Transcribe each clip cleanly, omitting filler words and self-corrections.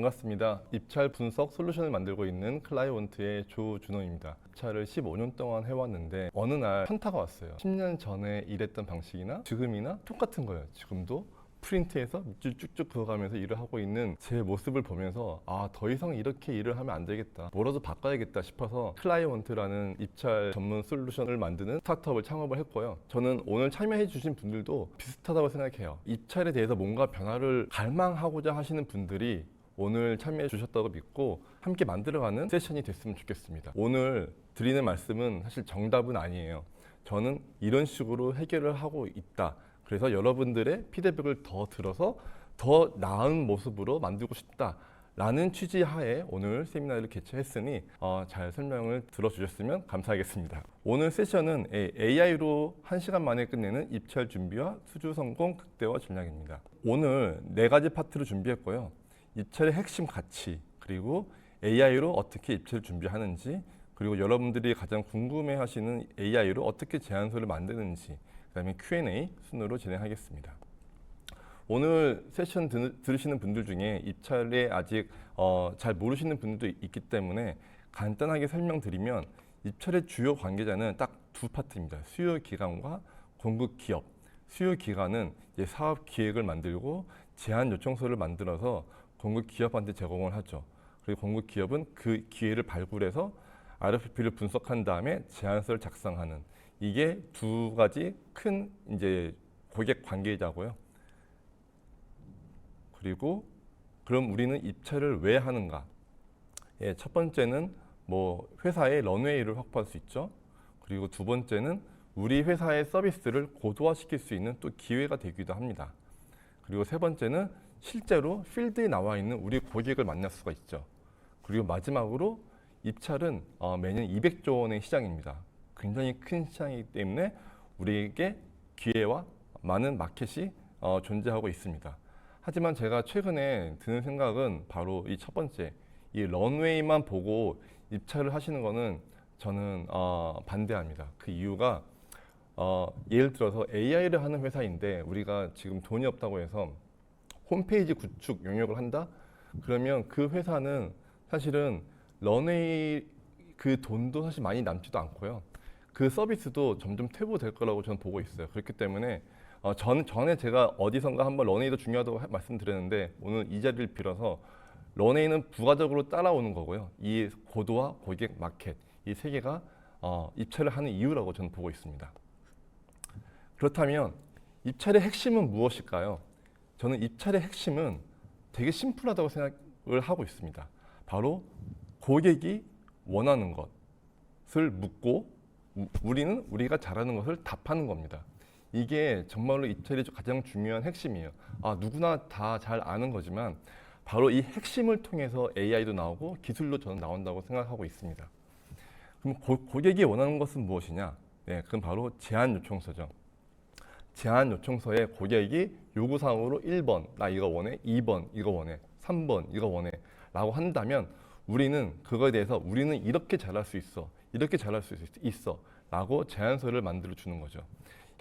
반갑습니다. 입찰 분석 솔루션을 만들고 있는 클라이언트의 조준호입니다. 입찰을 15년 동안 해왔는데 어느 날 현타가 왔어요. 10년 전에 일했던 방식이나 지금이나 똑같은 거예요. 지금도 프린트해서 밑줄 쭉쭉 그어가면서 일을 하고 있는 제 모습을 보면서 더 이상 이렇게 일을 하면 안 되겠다, 뭐라도 바꿔야겠다 싶어서 클라이언트라는 입찰 전문 솔루션을 만드는 스타트업을 창업을 했고요. 저는 오늘 참여해 주신 분들도 비슷하다고 생각해요. 입찰에 대해서 뭔가 변화를 갈망하고자 하시는 분들이 오늘 참여해 주셨다고 믿고 함께 만들어가는 세션이 됐으면 좋겠습니다. 오늘 드리는 말씀은 사실 정답은 아니에요. 저는 이런 식으로 해결을 하고 있다, 그래서 여러분들의 피드백을 더 들어서 더 나은 모습으로 만들고 싶다 라는 취지 하에 오늘 세미나를 개최했으니 잘 설명을 들어주셨으면 감사하겠습니다. 오늘 세션은 AI로 1시간 만에 끝내는 입찰 준비와 수주 성공 극대화 전략입니다. 오늘 4가지 파트를 준비했고요. 입찰의 핵심 가치, 그리고 AI로 어떻게 입찰을 준비하는지, 그리고 여러분들이 가장 궁금해하시는 AI로 어떻게 제안서를 만드는지, 그다음에 Q&A 순으로 진행하겠습니다. 오늘 세션 들으시는 분들 중에 입찰에 아직 잘 모르시는 분들도 있기 때문에 간단하게 설명드리면, 입찰의 주요 관계자는 딱 2파트입니다. 수요 기관과 공급 기업. 수요 기관은 이제 사업 기획을 만들고 제안 요청서를 만들어서 공급 기업한테 제공을 하죠. 그리고 공급 기업은 그 기회를 발굴해서 RFP를 분석한 다음에 제안서를 작성하는, 이게 2가지 큰 이제 고객 관계자고요. 그리고 그럼 우리는 입찰을 왜 하는가? 첫 번째는 뭐 회사의 런웨이를 확보할 수 있죠. 그리고 2번째는 우리 회사의 서비스를 고도화시킬 수 있는 또 기회가 되기도 합니다. 그리고 3번째는 실제로 필드에 나와 있는 우리 고객을 만날 수가 있죠. 그리고 마지막으로 입찰은 매년 200조 원의 시장입니다. 굉장히 큰 시장이기 때문에 우리에게 기회와 많은 마켓이 존재하고 있습니다. 하지만 제가 최근에 드는 생각은 바로 이 첫 번째, 이 런웨이만 보고 입찰을 하시는 거는 저는 반대합니다. 그 이유가 예를 들어서 AI를 하는 회사인데 우리가 지금 돈이 없다고 해서 홈페이지 구축 용역을 한다? 그러면 그 회사는 사실은 런웨이 그 돈도 사실 많이 남지도 않고요. 그 서비스도 점점 퇴보될 거라고 저는 보고 있어요. 그렇기 때문에 전에 제가 어디선가 한번 런웨이도 중요하다고 말씀드렸는데, 오늘 이 자리를 빌어서 런웨이는 부가적으로 따라오는 거고요. 이 고도화, 고객, 마켓, 이 3개가 입찰을 하는 이유라고 저는 보고 있습니다. 그렇다면 입찰의 핵심은 무엇일까요? 저는 입찰의 핵심은 되게 심플하다고 생각을 하고 있습니다. 바로 고객이 원하는 것을 묻고 우리는 우리가 잘하는 것을 답하는 겁니다. 이게 정말로 입찰의 가장 중요한 핵심이에요. 누구나 다 잘 아는 거지만 바로 이 핵심을 통해서 AI도 나오고 기술도 저는 나온다고 생각하고 있습니다. 그럼 고객이 원하는 것은 무엇이냐? 그건 바로 제안 요청서죠. 제안 요청서에 고객이 요구사항으로 1번 나 이거 원해, 2번 이거 원해, 3번 이거 원해 라고 한다면 우리는 그거에 대해서 우리는 이렇게 잘할 수 있어, 이렇게 잘할 수 있어 라고 제안서를 만들어 주는 거죠.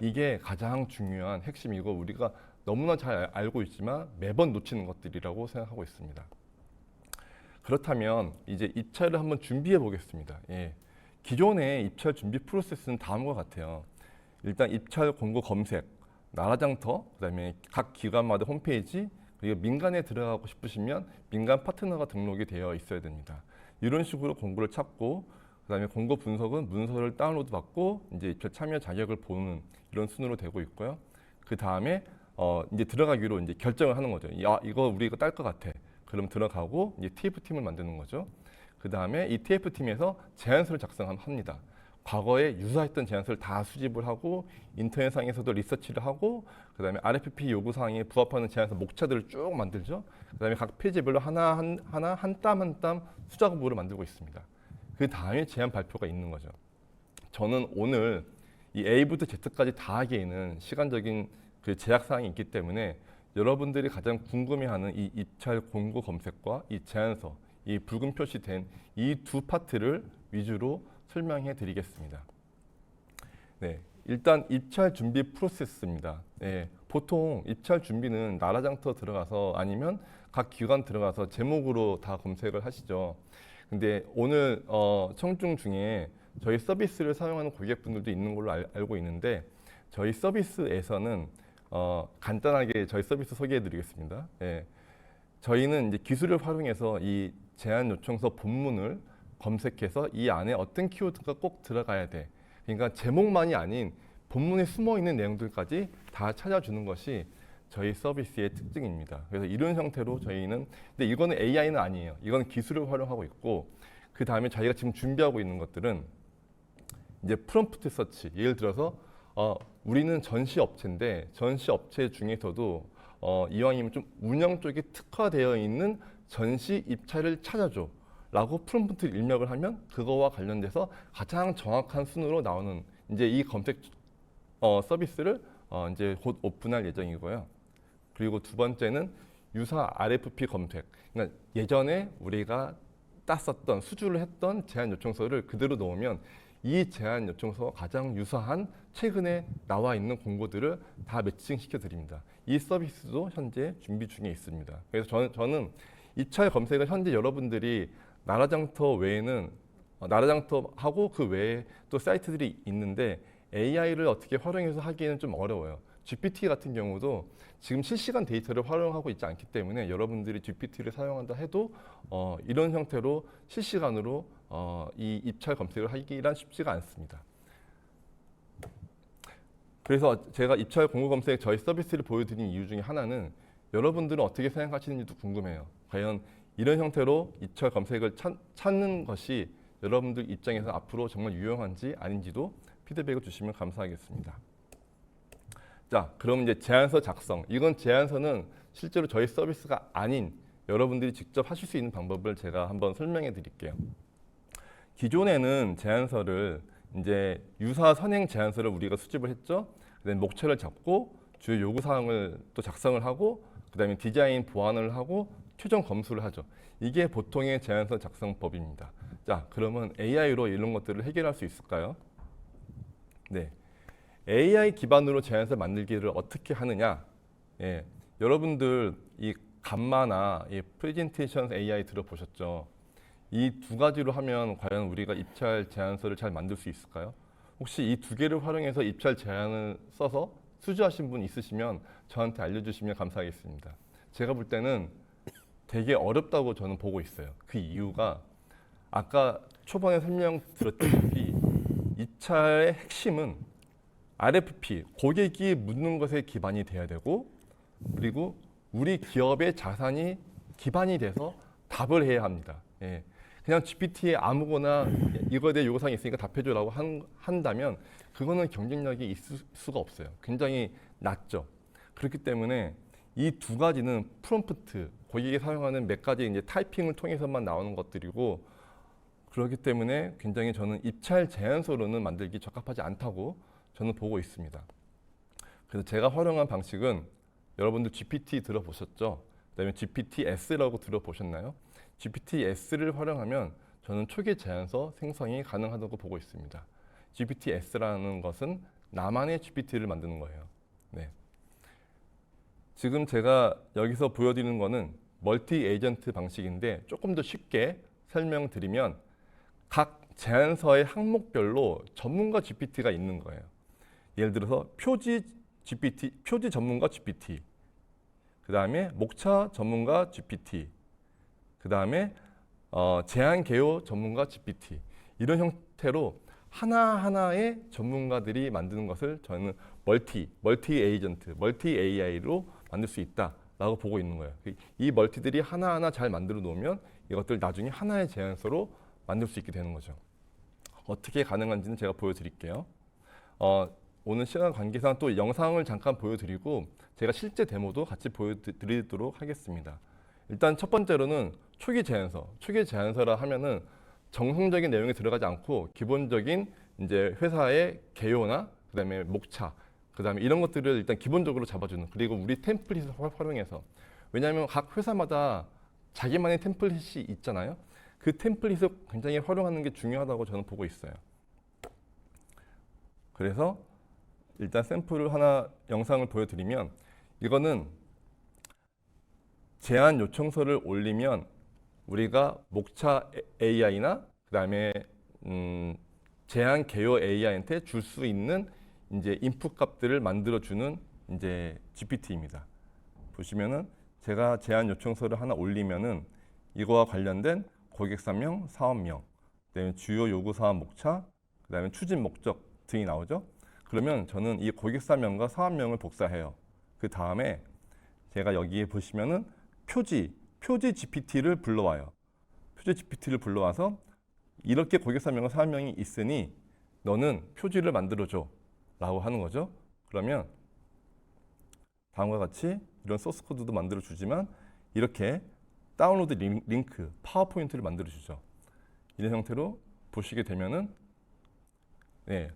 이게 가장 중요한 핵심이고 우리가 너무나 잘 알고 있지만 매번 놓치는 것들이라고 생각하고 있습니다. 그렇다면 이제 입찰을 한번 준비해 보겠습니다. 기존의 입찰 준비 프로세스는 다음과 같아요. 일단 입찰 공고 검색, 나라장터, 그다음에 각 기관마다 홈페이지, 그리고 민간에 들어가고 싶으시면 민간 파트너가 등록이 되어 있어야 됩니다. 이런 식으로 공고를 찾고, 그다음에 공고 분석은 문서를 다운로드 받고 이제 입찰 참여 자격을 보는 이런 순으로 되고 있고요. 그 다음에 이제 들어가기로 이제 결정을 하는 거죠. 이거 우리 딸 것 같아. 그럼 들어가고 이제 TF팀을 만드는 거죠. 그 다음에 이 TF팀에서 제안서를 작성합니다. 과거에 유사했던 제안서를 다 수집을 하고 인터넷상에서도 리서치를 하고, 그 다음에 RFP 요구사항에 부합하는 제안서 목차들을 쭉 만들죠. 그 다음에 각 페이지별로 하나 한 땀 한 땀 수작업으로 만들고 있습니다. 그 다음에 제안 발표가 있는 거죠. 저는 오늘 이 A부터 Z까지 다 하기에는 시간적인 그 제약사항이 있기 때문에 여러분들이 가장 궁금해하는 이 입찰 공고 검색과 이 제안서, 이 붉은 표시된 이 2파트를 위주로 설명해 드리겠습니다. 일단 입찰 준비 프로세스입니다. 보통 입찰 준비는 나라장터 들어가서 아니면 각 기관 들어가서 제목으로 다 검색을 하시죠. 근데 오늘 청중 중에 저희 서비스를 사용하는 고객분들도 있는 걸로 알고 있는데 저희 서비스에서는 간단하게 저희 서비스 소개해 드리겠습니다. 예. 저희는 이제 기술을 활용해서 이 제안 요청서 본문을 검색해서 이 안에 어떤 키워드가 꼭 들어가야 돼. 그러니까 제목만이 아닌 본문에 숨어 있는 내용들까지 다 찾아주는 것이 저희 서비스의 특징입니다. 그래서 이런 형태로 저희는, 근데 이거는 AI는 아니에요. 이건 기술을 활용하고 있고, 그 다음에 저희가 지금 준비하고 있는 것들은 이제 프롬프트 서치. 예를 들어서 우리는 전시 업체인데 전시 업체 중에서도 이왕이면 좀 운영 쪽에 특화되어 있는 전시 입찰을 찾아줘 라고 프롬프트를 입력을 하면 그거와 관련돼서 가장 정확한 순으로 나오는 이제 이 검색 서비스를 이제 곧 오픈할 예정이고요. 그리고 두 번째는 유사 RFP 검색. 그러니까 예전에 우리가 땄었던 수주를 했던 제안 요청서를 그대로 넣으면 이 제안 요청서와 가장 유사한 최근에 나와 있는 공고들을 다 매칭시켜 드립니다. 이 서비스도 현재 준비 중에 있습니다. 그래서 저는 입찰 검색을 현재 여러분들이 나라장터 외에는 나라장터하고 그 외에 또 사이트들이 있는데 AI를 어떻게 활용해서 하기에는 좀 어려워요. GPT 같은 경우도 지금 실시간 데이터를 활용하고 있지 않기 때문에 여러분들이 GPT를 사용한다 해도 이런 형태로 실시간으로 이 입찰 검색을 하기란 쉽지가 않습니다. 그래서 제가 입찰 공고 검색 저희 서비스를 보여드린 이유 중에 하나는 여러분들은 어떻게 생각하시는지도 궁금해요. 과연 이런 형태로 입찰 검색을 찾는 것이 여러분들 입장에서 앞으로 정말 유용한지 아닌지도 피드백을 주시면 감사하겠습니다. 자, 그럼 이제 제안서 작성. 이건 제안서는 실제로 저희 서비스가 아닌 여러분들이 직접 하실 수 있는 방법을 제가 한번 설명해 드릴게요. 기존에는 제안서를 이제 유사 선행 제안서를 우리가 수집을 했죠. 그다음에 목차를 잡고 주요 요구 사항을 또 작성을 하고 그다음에 디자인 보완을 하고 최종 검수를 하죠. 이게 보통의 제안서 작성법입니다. 자, 그러면 AI로 이런 것들을 해결할 수 있을까요? 네. AI 기반으로 제안서 만들기를 어떻게 하느냐? 예, 여러분들 이 감마나 이 프레젠테이션 AI 들어보셨죠? 이 두 가지로 하면 과연 우리가 입찰 제안서를 잘 만들 수 있을까요? 혹시 이 두 개를 활용해서 입찰 제안을 써서 수주하신 분 있으시면 저한테 알려주시면 감사하겠습니다. 제가 볼 때는 되게 어렵다고 저는 보고 있어요. 그 이유가 아까 초반에 설명드렸다시피 입찰의 핵심은 RFP, 고객이 묻는 것에 기반이 돼야 되고 그리고 우리 기업의 자산이 기반이 돼서 답을 해야 합니다. 예. 그냥 GPT에 아무거나 이거에 대해 요구사항이 있으니까 답해줘라고 한다면 그거는 경쟁력이 있을 수가 없어요. 굉장히 낮죠. 그렇기 때문에 이 두 가지는 프롬프트, 고객이 사용하는 몇 가지 이제 타이핑을 통해서만 나오는 것들이고 그렇기 때문에 굉장히 저는 입찰 제안서로는 만들기 적합하지 않다고 저는 보고 있습니다. 그래서 제가 활용한 방식은 여러분들 GPT 들어보셨죠? 그다음에 GPT-S라고 들어보셨나요? GPT-S를 활용하면 저는 초기 제안서 생성이 가능하다고 보고 있습니다. GPT-S라는 것은 나만의 GPT를 만드는 거예요. 네. 지금 제가 여기서 보여드리는 거는 멀티 에이전트 방식인데 조금 더 쉽게 설명드리면 각 제안서의 항목별로 전문가 GPT가 있는 거예요. 예를 들어서 표지 GPT, 표지 전문가 GPT, 그 다음에 목차 전문가 GPT, 그 다음에 제안 개요 전문가 GPT 이런 형태로 하나하나의 전문가들이 만드는 것을 저는 멀티 에이전트, 멀티 AI로 만들 수 있다라고 보고 있는 거예요. 이 멀티들이 하나하나 잘 만들어 놓으면 이것들 나중에 하나의 제안서로 만들 수 있게 되는 거죠. 어떻게 가능한지는 제가 보여드릴게요. 오늘 시간 관계상 또 영상을 잠깐 보여드리고 제가 실제 데모도 같이 보여드리도록 하겠습니다. 일단 첫 번째로는 초기 제안서. 초기 제안서라 하면은 정성적인 내용이 들어가지 않고 기본적인 이제 회사의 개요나 그다음에 목차, 그다음에 이런 것들을 일단 기본적으로 잡아주는 그리고 우리 템플릿을 활용해서 왜냐하면 각 회사마다 자기만의 템플릿이 있잖아요. 그 템플릿을 굉장히 활용하는 게 중요하다고 저는 보고 있어요. 그래서 일단 샘플을 하나 영상을 보여드리면 이거는 제안 요청서를 올리면 우리가 목차 AI나 그다음에 제안 개요 AI한테 줄 수 있는 이제 인풋 값들을 만들어 주는 이제 GPT입니다. 보시면은 제가 제안 요청서를 하나 올리면은 이거와 관련된 고객 설명, 사업명, 그다음에 주요 요구 사업 목차, 그다음에 추진 목적 등이 나오죠. 그러면 저는 이 고객 설명과 사업명을 복사해요. 그 다음에 제가 여기에 보시면은 표지 GPT를 불러와요. 표지 GPT를 불러와서 이렇게 고객 설명과 사업명이 있으니 너는 표지를 만들어줘 라고 하는 거죠. 그러면 다음과 같이 이런 소스 코드도 만들어 주지만 이렇게 다운로드 링크, 파워포인트를 만들어 주죠. 이런 형태로 보시게 되면은 네,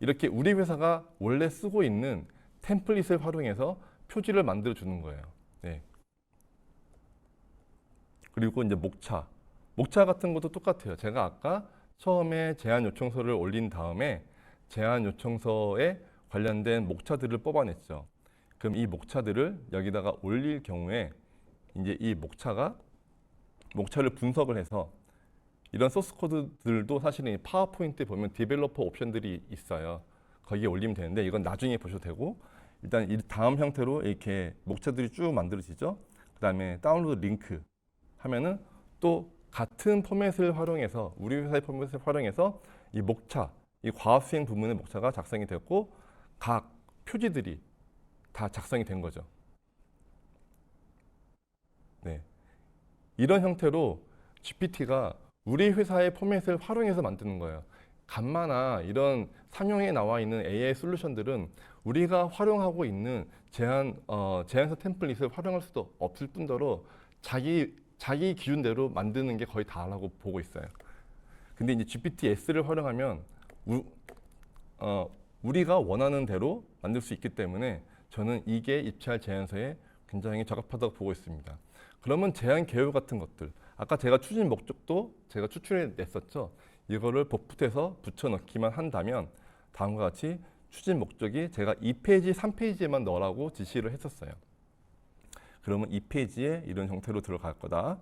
이렇게 우리 회사가 원래 쓰고 있는 템플릿을 활용해서 표지를 만들어 주는 거예요. 네. 그리고 이제 목차 같은 것도 똑같아요. 제가 아까 처음에 제안 요청서를 올린 다음에 제안 요청서에 관련된 목차들을 뽑아냈죠. 그럼 이 목차들을 여기다가 올릴 경우에 이제 이 목차를 분석을 해서 이런 소스 코드들도 사실은 파워포인트에 보면 디벨로퍼 옵션들이 있어요. 거기에 올리면 되는데 이건 나중에 보셔도 되고 일단 이 다음 형태로 이렇게 목차들이 쭉 만들어지죠. 그다음에 다운로드 링크 하면은 또 같은 포맷을 활용해서 우리 회사의 포맷을 활용해서 이 목차, 이 과업 수행 부문의 목차가 작성이 됐고 각 표지들이 다 작성이 된 거죠. 네. 이런 형태로 GPT가 우리 회사의 포맷을 활용해서 만드는 거예요. 간만아 이런 상용에 나와 있는 AI 솔루션들은 우리가 활용하고 있는 제안서 템플릿을 활용할 수도 없을 뿐더러 자기 기준대로 만드는 게 거의 다라고 보고 있어요. 근데 이제 GPT-S를 활용하면 우리가 원하는 대로 만들 수 있기 때문에 저는 이게 입찰 제안서에 굉장히 적합하다고 보고 있습니다. 그러면 제안 개요 같은 것들, 아까 제가 추진 목적도 제가 추출해 냈었죠. 이거를 복붙해서 붙여넣기만 한다면 다음과 같이 추진 목적이 제가 2페이지, 3페이지에만 넣으라고 지시를 했었어요. 그러면 2페이지에 이런 형태로 들어갈 거다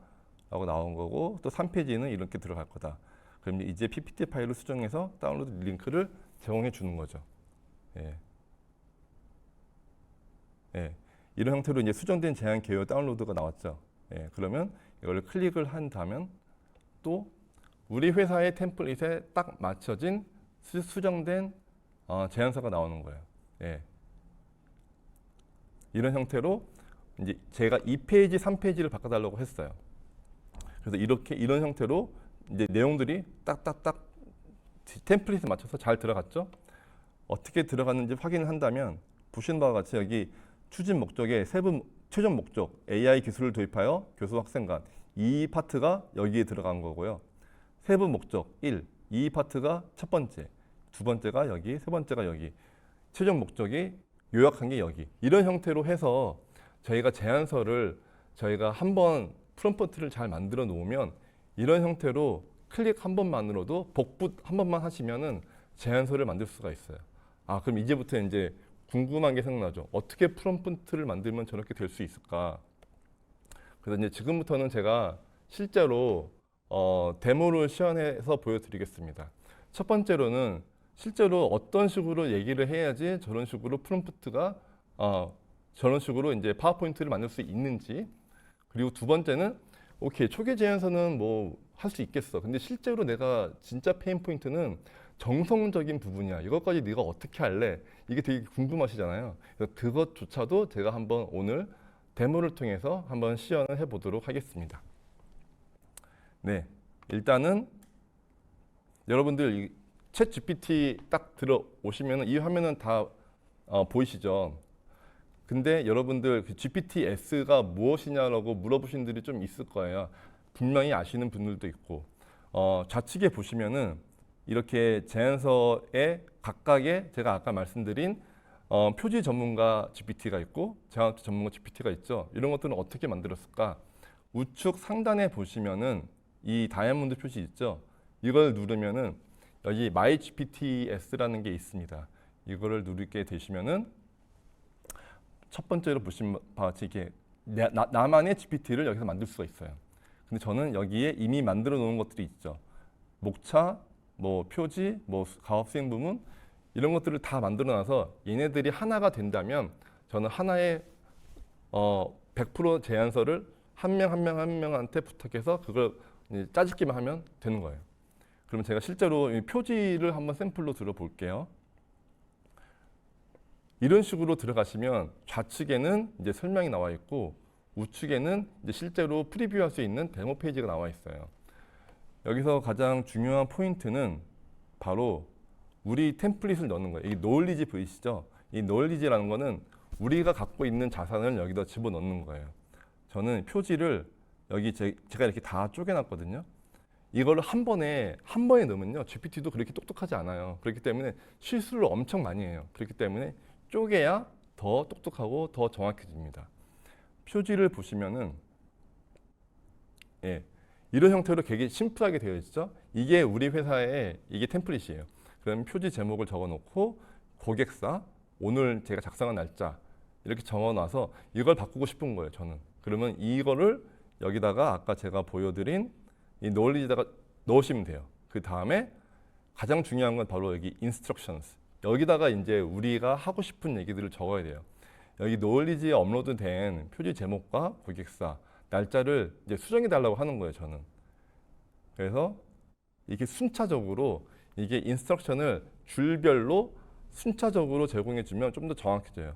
라고 나온 거고 또 3페이지는 이렇게 들어갈 거다. 그럼 이제 PPT 파일을 수정해서 다운로드 링크를 제공해 주는 거죠. 예. 예. 이런 형태로 이제 수정된 제안 개요 다운로드가 나왔죠. 예. 그러면 이걸 클릭을 한다면 또 우리 회사의 템플릿에 딱 맞춰진 수정된 제안서가 나오는 거예요. 예. 이런 형태로 이제 제가 2페이지, 3페이지를 바꿔달라고 했어요. 그래서 이런 형태로 이제 내용들이 딱딱딱 템플릿에 맞춰서 잘 들어갔죠. 어떻게 들어갔는지 확인을 한다면 보시는 바와 같이 여기 추진 목적의 세부 최종 목적 AI 기술을 도입하여 교수 학생 간 이 파트가 여기에 들어간 거고요. 세부 목적 1, 이 파트가 첫 번째, 두 번째가 여기, 세 번째가 여기, 최종 목적이 요약한 게 여기. 이런 형태로 해서 저희가 제안서를 저희가 한번 프롬프트를 잘 만들어 놓으면 이런 형태로 클릭 한 번만으로도 복붙 한 번만 하시면은 제안서를 만들 수가 있어요. 아, 그럼 이제부터 이제 궁금한 게 생각나죠. 어떻게 프롬프트를 만들면 저렇게 될 수 있을까? 그래서 이제 지금부터는 제가 실제로 데모를 시연해서 보여드리겠습니다. 첫 번째로는 실제로 어떤 식으로 얘기를 해야지 저런 식으로 프롬프트가 저런 식으로 이제 파워포인트를 만들 수 있는지, 그리고 두 번째는 오케이 초기 제안서는 뭐 할 수 있겠어. 근데 실제로 내가 진짜 페인 포인트는 정성적인 부분이야. 이것까지 네가 어떻게 할래? 이게 되게 궁금하시잖아요. 그래서 그것조차도 제가 한번 오늘 데모를 통해서 한번 시연을 해보도록 하겠습니다. 네, 일단은 여러분들 챗 GPT 딱 들어오시면 이 화면은 다 보이시죠? 근데 여러분들 그 GPT-S가 무엇이냐라고 물어보신 분들이 좀 있을 거예요. 분명히 아시는 분들도 있고 좌측에 보시면은 이렇게 제안서에 각각의 제가 아까 말씀드린 표지 전문가 GPT가 있고 제안 전문가 GPT가 있죠. 이런 것들은 어떻게 만들었을까? 우측 상단에 보시면은 이 다이아몬드 표시 있죠. 이걸 누르면은 여기 My GPT-S라는 게 있습니다. 이거를 누르게 되시면은 첫 번째로 보신 바와 같이 이게 나만의 GPT를 여기서 만들 수가 있어요. 근데 저는 여기에 이미 만들어 놓은 것들이 있죠. 목차, 뭐 표지, 뭐 가업 수행 부문 이런 것들을 다 만들어 놔서 얘네들이 하나가 된다면 저는 하나의 100% 제안서를 한 명 한 명한테 부탁해서 그걸 짜집기만 하면 되는 거예요. 그러면 제가 실제로 이 표지를 한번 샘플로 들어볼게요. 이런 식으로 들어가시면 좌측에는 이제 설명이 나와 있고 우측에는 이제 실제로 프리뷰할 수 있는 데모 페이지가 나와 있어요. 여기서 가장 중요한 포인트는 바로 우리 템플릿을 넣는 거예요. 이 노을리지 보이시죠? 이 노을리지라는 거는 우리가 갖고 있는 자산을 여기다 집어넣는 거예요. 저는 표지를 여기 제가 이렇게 다 쪼개놨거든요. 이거를 한 번에 넣으면요, GPT도 그렇게 똑똑하지 않아요. 그렇기 때문에 실수를 엄청 많이 해요. 그렇기 때문에 쪼개야 더 똑똑하고 더 정확해집니다. 표지를 보시면은 이런 형태로 되게 심플하게 되어 있죠. 이게 우리 회사의 이게 템플릿이에요. 그럼 표지 제목을 적어놓고 고객사, 오늘 제가 작성한 날짜 이렇게 적어놔서 이걸 바꾸고 싶은 거예요. 저는. 그러면 이거를 여기다가 아까 제가 보여드린 이 노을리지다가 넣으시면 돼요. 그 다음에 가장 중요한 건 바로 여기 instructions. 여기다가 이제 우리가 하고 싶은 얘기들을 적어야 돼요. 여기 노을리지에 업로드된 표지 제목과 고객사, 날짜를 이제 수정해 달라고 하는 거예요, 저는. 그래서 이게 순차적으로 이게 인스트럭션을 줄별로 순차적으로 제공해 주면 좀 더 정확해져요.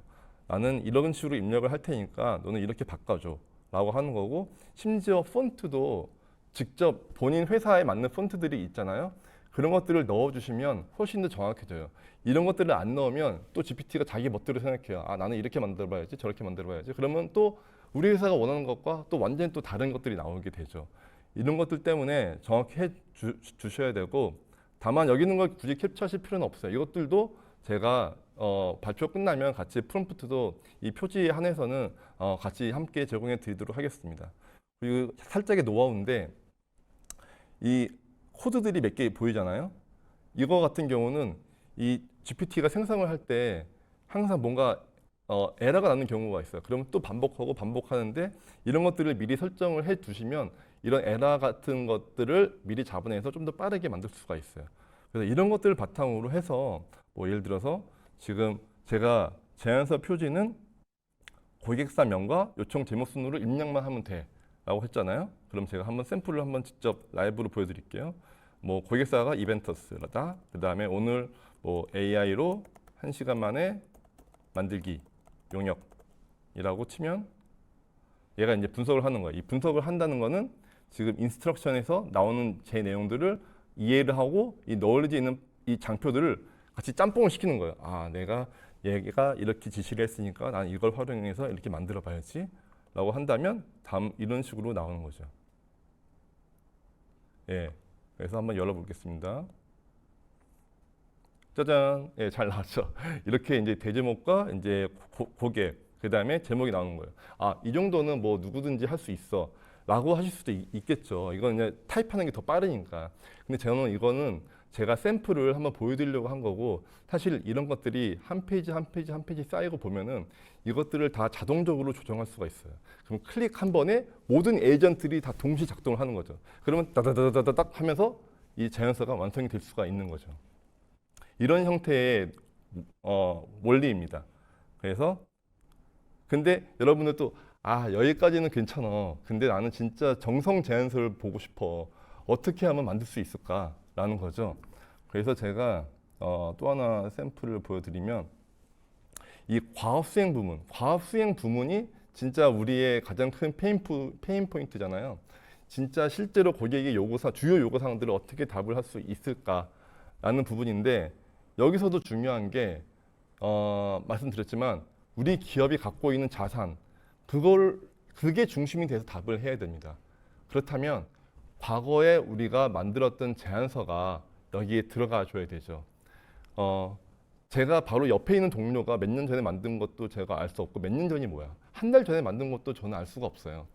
나는 이런 식으로 입력을 할 테니까 너는 이렇게 바꿔줘 라고 하는 거고, 심지어 폰트도 직접 본인 회사에 맞는 폰트들이 있잖아요. 그런 것들을 넣어주시면 훨씬 더 정확해져요. 이런 것들을 안 넣으면 또 GPT가 자기 멋대로 생각해요. 아, 나는 이렇게 만들어봐야지, 저렇게 만들어봐야지. 그러면 또 우리 회사가 원하는 것과 또 완전히 또 다른 것들이 나오게 되죠. 이런 것들 때문에 정확히 주셔야 되고, 다만 여기 있는 걸 굳이 캡처하실 필요는 없어요. 이것들도 제가 발표 끝나면 같이 프롬프트도 이 표지에 한해서는 같이 함께 제공해 드리도록 하겠습니다. 그리고 살짝의 노하우인데, 이 코드들이 몇 개 보이잖아요. 이거 같은 경우는 이 GPT가 생성을 할 때 항상 뭔가 에러가 나는 경우가 있어요. 그러면 또 반복하고 반복하는데, 이런 것들을 미리 설정을 해 두시면 이런 에러 같은 것들을 미리 잡아내서 좀 더 빠르게 만들 수가 있어요. 그래서 이런 것들을 바탕으로 해서 뭐 예를 들어서 지금 제가 제안서 표지는 고객사명과 요청 제목 순으로 입력만 하면 돼 라고 했잖아요. 그럼 제가 한번 샘플을 한번 직접 라이브로 보여드릴게요. 뭐 고객사가 이벤터스다. 그 다음에 오늘 뭐 AI로 1시간 만에 만들기 용역이라고 치면 얘가 이제 분석을 하는 거예요. 이 분석을 한다는 거는 지금 인스트럭션에서 나오는 제 내용들을 이해를 하고 이 노을리지에 있는 이 장표들을 같이 짬뽕을 시키는 거예요. 아, 내가 얘가 이렇게 지시를 했으니까 난 이걸 활용해서 이렇게 만들어 봐야지 라고 한다면 다음 이런 식으로 나오는 거죠. 예, 그래서 한번 열어보겠습니다. 짜잔, 예, 잘 나왔죠. 이렇게 이제 대제목과 이제 고객, 그 다음에 제목이 나오는 거예요. 아, 이 정도는 뭐 누구든지 할 수 있어 라고 하실 수도 있겠죠. 이건 이제 타입하는 게 더 빠르니까. 근데 저는 이거는 제가 샘플을 한번 보여드리려고 한 거고, 사실 이런 것들이 한 페이지 한 페이지 한 페이지 쌓이고 보면은 이것들을 다 자동적으로 조정할 수가 있어요. 그럼 클릭 한 번에 모든 에이전트들이 다 동시 작동을 하는 거죠. 그러면 따다다다다닥 하면서 이 제안서가 완성이 될 수가 있는 거죠. 이런 형태의 원리입니다. 그래서 근데 여러분들 또 여기까지는 괜찮아. 근데 나는 진짜 정성 제안서를 보고 싶어. 어떻게 하면 만들 수 있을까라는 거죠. 그래서 제가 또 하나 샘플을 보여드리면, 이 과업 수행 부문이 진짜 우리의 가장 큰 페인 포인트잖아요. 진짜 실제로 고객의 주요 요구사항들을 어떻게 답을 할 수 있을까라는 부분인데, 여기서도 중요한 게 말씀드렸지만 우리 기업이 갖고 있는 자산, 그게 중심이 돼서 답을 해야 됩니다. 그렇다면 과거에 우리가 만들었던 제안서가 여기에 들어가 줘야 되죠. 제가 바로 옆에 있는 동료가 몇 년 전에 만든 것도 제가 알 수 없고, 몇 년 전이 뭐야, 한 달 전에 만든 것도 저는 알 수가 없어요.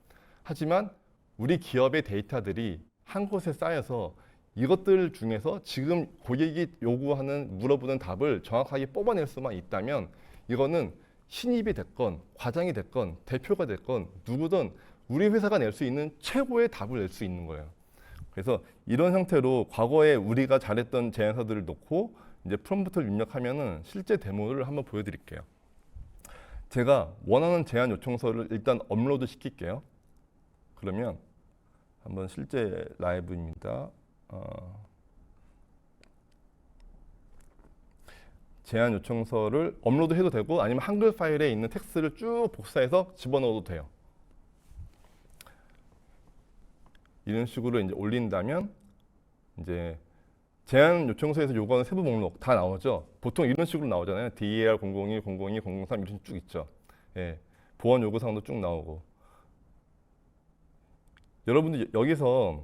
하지만 우리 기업의 데이터들이 한 곳에 쌓여서 이것들 중에서 지금 고객이 요구하는 물어보는 답을 정확하게 뽑아낼 수만 있다면 이거는 신입이 됐건 과장이 됐건 대표가 됐건 누구든 우리 회사가 낼 수 있는 최고의 답을 낼 수 있는 거예요. 그래서 이런 형태로 과거에 우리가 잘했던 제안서들을 놓고 이제 프롬프트를 입력하면은 실제 데모를 한번 보여드릴게요. 제가 원하는 제안 요청서를 일단 업로드 시킬게요. 그러면 한번 실제 라이브입니다. 제안 요청서를 업로드해도 되고 아니면 한글 파일에 있는 텍스트를 쭉 복사해서 집어넣어도 돼요. 이런 식으로 이제 올린다면 이제 제안 요청서에서 요구하는 세부 목록 다 나오죠. 보통 이런 식으로 나오잖아요. DAR 001, 002, 003 이런 쭉 있죠. 예, 보안 요구 사항도 쭉 나오고. 여러분들 여기서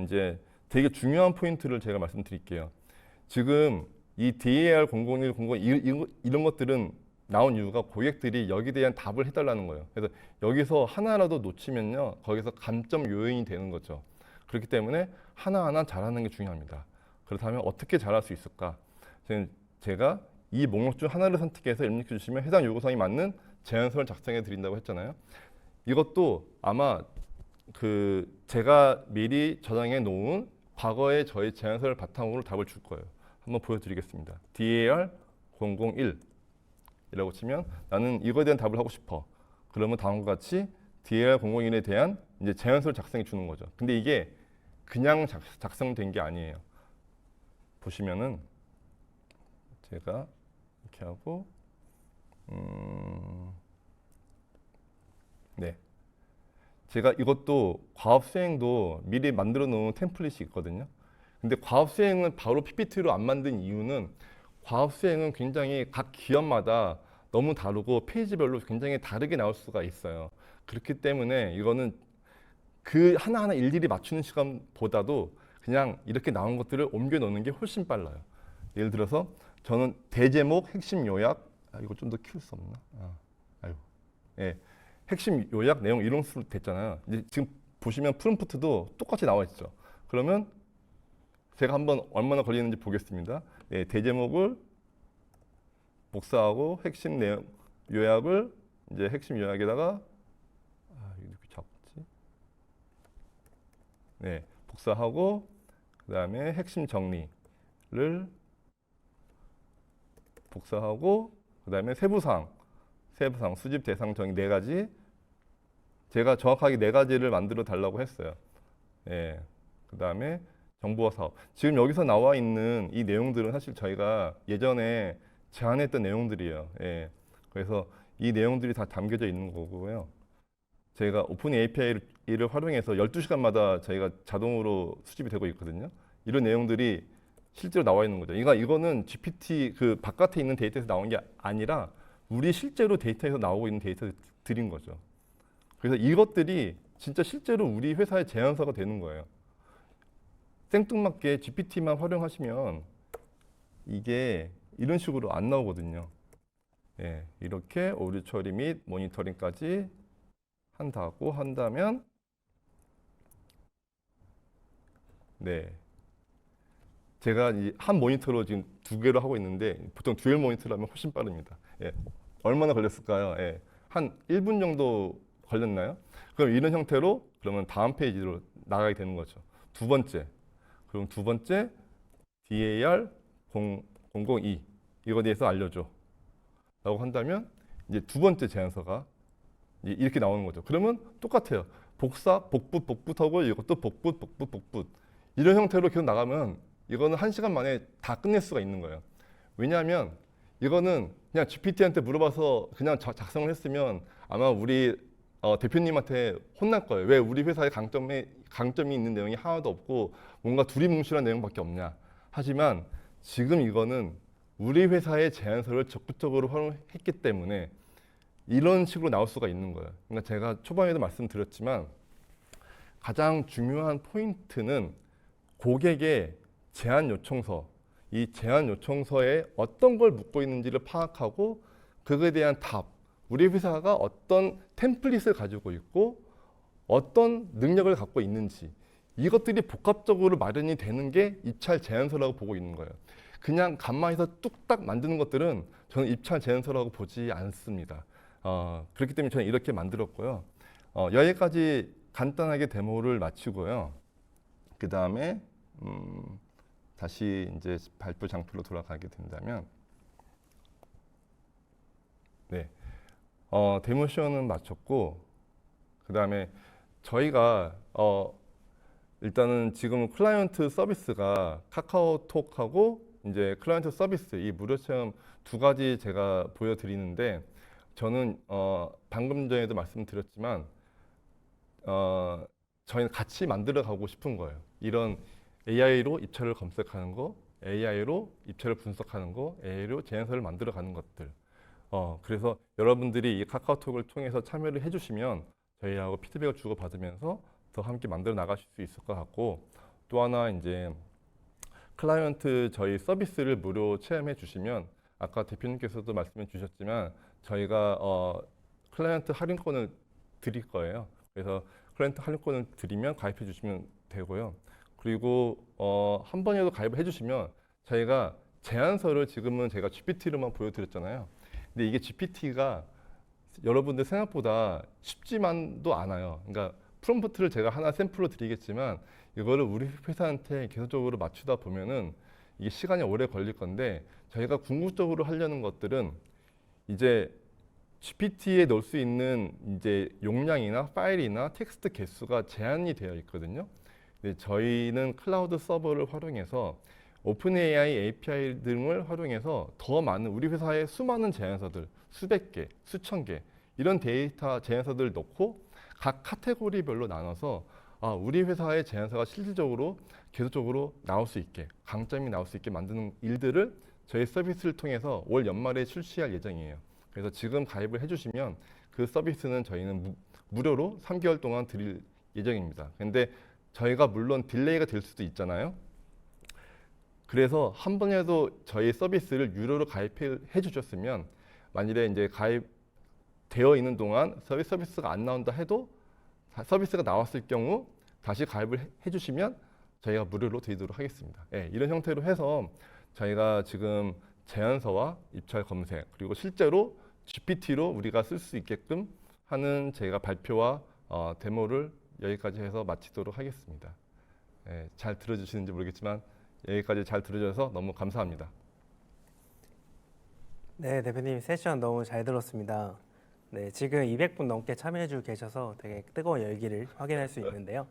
이제 되게 중요한 포인트를 제가 말씀드릴게요. 지금 이 DAR 001, 002 이런 것들은 나온 이유가 고객들이 여기에 대한 답을 해달라는 거예요. 그래서 여기서 하나라도 놓치면요, 거기서 감점 요인이 되는 거죠. 그렇기 때문에 하나하나 잘하는 게 중요합니다. 그렇다면 어떻게 잘할 수 있을까? 제가 이 목록 중 하나를 선택해서 입력해 주시면 해당 요구사항이 맞는 제안서를 작성해 드린다고 했잖아요. 이것도 아마 제가 미리 저장해 놓은 과거의 저희 제안서를 바탕으로 답을 줄 거예요. 한번 보여드리겠습니다. DAR 001 이라고 치면 나는 이거에 대한 답을 하고 싶어. 그러면 다음과 같이 DAR 001에 대한 이제 제안서를 작성해 주는 거죠. 근데 이게 그냥 작성된 게 아니에요. 보시면은 제가 이렇게 하고 네, 제가 이것도 과업 수행도 미리 만들어 놓은 템플릿이 있거든요. 근데 과업 수행은 바로 PPT로 안 만든 이유는 과업 수행은 굉장히 각 기업마다 너무 다르고 페이지별로 굉장히 다르게 나올 수가 있어요. 그렇기 때문에 이거는 그 하나하나 일일이 맞추는 시간보다도 그냥 이렇게 나온 것들을 옮겨 놓는 게 훨씬 빨라요. 예를 들어서 저는 대제목, 핵심 요약, 이거 좀 더 키울 수 없나? 예, 핵심 요약, 내용 이런 식으로 됐잖아요. 이제 지금 보시면 프롬프트도 똑같이 나와 있죠. 그러면 제가 한번 얼마나 걸리는지 보겠습니다. 예, 대제목을 복사하고 핵심 내용 요약을 이제 핵심 요약에다가 이렇게 잡지. 네, 복사하고 그다음에 핵심 정리를 복사하고 그다음에 세부사항 수집 대상 정의 4가지 제가 정확하게 4가지를 만들어 달라고 했어요. 예, 그다음에 정보화 사업. 지금 여기서 나와 있는 이 내용들은 사실 저희가 예전에 제안했던 내용들이에요. 예, 그래서 이 내용들이 다 담겨져 있는 거고요. 저희가 오픈 API를 활용해서 12시간마다 저희가 자동으로 수집이 되고 있거든요. 이런 내용들이 실제로 나와 있는 거죠. 이거는 GPT 그 바깥에 있는 데이터에서 나온 게 아니라 우리 실제로 데이터에서 나오고 있는 데이터들인 거죠. 그래서 이것들이 진짜 실제로 우리 회사의 제안서가 되는 거예요. 생뚱맞게 GPT만 활용하시면 이게 이런 식으로 안 나오거든요. 예, 이렇게 오류 처리 및 모니터링까지 한다면 네, 제가 한 모니터로 지금 2개로 하고 있는데 보통 듀얼 모니터로 하면 훨씬 빠릅니다. 예, 얼마나 걸렸을까요? 예, 한 1분 정도 걸렸나요? 그럼 이런 형태로 그러면 다음 페이지로 나가게 되는 거죠. 그럼 두 번째 DAR 002 이거에 대해서 알려줘 라고 한다면 이제 두 번째 제안서가 이렇게 나오는 거죠. 그러면 똑같아요. 복붙하고 이것도 복붙 이런 형태로 계속 나가면 이거는 1시간 만에 다 끝낼 수가 있는 거예요. 왜냐하면 이거는 그냥 GPT한테 물어봐서 그냥 작성을 했으면 아마 우리 대표님한테 혼날 거예요. 왜 우리 회사에 강점이 있는 내용이 하나도 없고 뭔가 두리뭉실한 내용밖에 없냐. 하지만 지금 이거는 우리 회사의 제안서를 적극적으로 활용했기 때문에 이런 식으로 나올 수가 있는 거예요. 그러니까 제가 초반에도 말씀드렸지만 가장 중요한 포인트는 고객의 제안 요청서, 이 제안 요청서에 어떤 걸 묻고 있는지를 파악하고 그거에 대한 답, 우리 회사가 어떤 템플릿을 가지고 있고 어떤 능력을 갖고 있는지 이것들이 복합적으로 마련이 되는 게 입찰 제안서라고 보고 있는 거예요. 그냥 간만에서 뚝딱 만드는 것들은 저는 입찰 제안서라고 보지 않습니다. 그렇기 때문에 저는 이렇게 만들었고요. 여기까지 간단하게 데모를 마치고요. 그 다음에 다시 이제 발표 장표로 돌아가게 된다면, 네, 데모쇼는 마쳤고, 그 다음에 저희가 일단은 지금 클라이언트 서비스가 카카오톡하고 이제 클라이언트 서비스 이 무료 체험 두 가지 제가 보여드리는데, 저는 방금 전에도 말씀드렸지만 저희는 같이 만들어 가고 싶은 거예요. 이런 AI로 입찰을 검색하는 거, AI로 입찰을 분석하는 거, AI로 제안서를 만들어 가는 것들. 그래서 여러분들이 이 카카오톡을 통해서 참여를 해주시면 저희하고 피드백을 주고 받으면서 더 함께 만들어 나가실 수 있을 것 같고, 또 하나 이제 클라이언트 저희 서비스를 무료 체험해 주시면 아까 대표님께서도 말씀해 주셨지만 저희가 클라이언트 할인권을 드릴 거예요. 그래서 클라이언트 할인권을 드리면 가입해 주시면 되고요. 그리고 한 번이라도 가입을 해주시면 저희가 제안서를 지금은 제가 GPT로만 보여드렸잖아요. 근데 이게 GPT가 여러분들 생각보다 쉽지만도 않아요. 그러니까 프롬프트를 제가 하나 샘플로 드리겠지만 이거를 우리 회사한테 계속적으로 맞추다 보면은 이게 시간이 오래 걸릴 건데, 저희가 궁극적으로 하려는 것들은 이제 GPT에 넣을 수 있는 이제 용량이나 파일이나 텍스트 개수가 제한이 되어 있거든요. 근데 저희는 클라우드 서버를 활용해서 오픈 AI API 등을 활용해서 더 많은 우리 회사의 수많은 제안서들, 수백 개, 수천 개 이런 데이터 제안서들을 넣고 각 카테고리별로 나눠서 우리 회사의 제안서가 실질적으로 계속적으로 나올 수 있게, 강점이 나올 수 있게 만드는 일들을 저희 서비스를 통해서 올 연말에 출시할 예정이에요. 그래서 지금 가입을 해주시면 그 서비스는 저희는 무료로 3개월 동안 드릴 예정입니다. 근데 저희가 물론 딜레이가 될 수도 있잖아요. 그래서 한 번이라도 저희 서비스를 유료로 가입해 주셨으면 만일에 이제 가입되어 있는 동안 서비스가 안 나온다 해도 서비스가 나왔을 경우 다시 가입을 해주시면 저희가 무료로 드리도록 하겠습니다. 네, 이런 형태로 해서 저희가 지금 제안서와 입찰 검색 그리고 실제로 GPT로 우리가 쓸 수 있게끔 하는 제가 발표와 데모를 여기까지 해서 마치도록 하겠습니다. 네, 잘 들어주시는지 모르겠지만 여기까지 잘 들어주셔서 너무 감사합니다. 네, 대표님 세션 너무 잘 들었습니다. 네, 지금 200분 넘게 참여해주고 계셔서 되게 뜨거운 열기를 확인할 수 있는데요.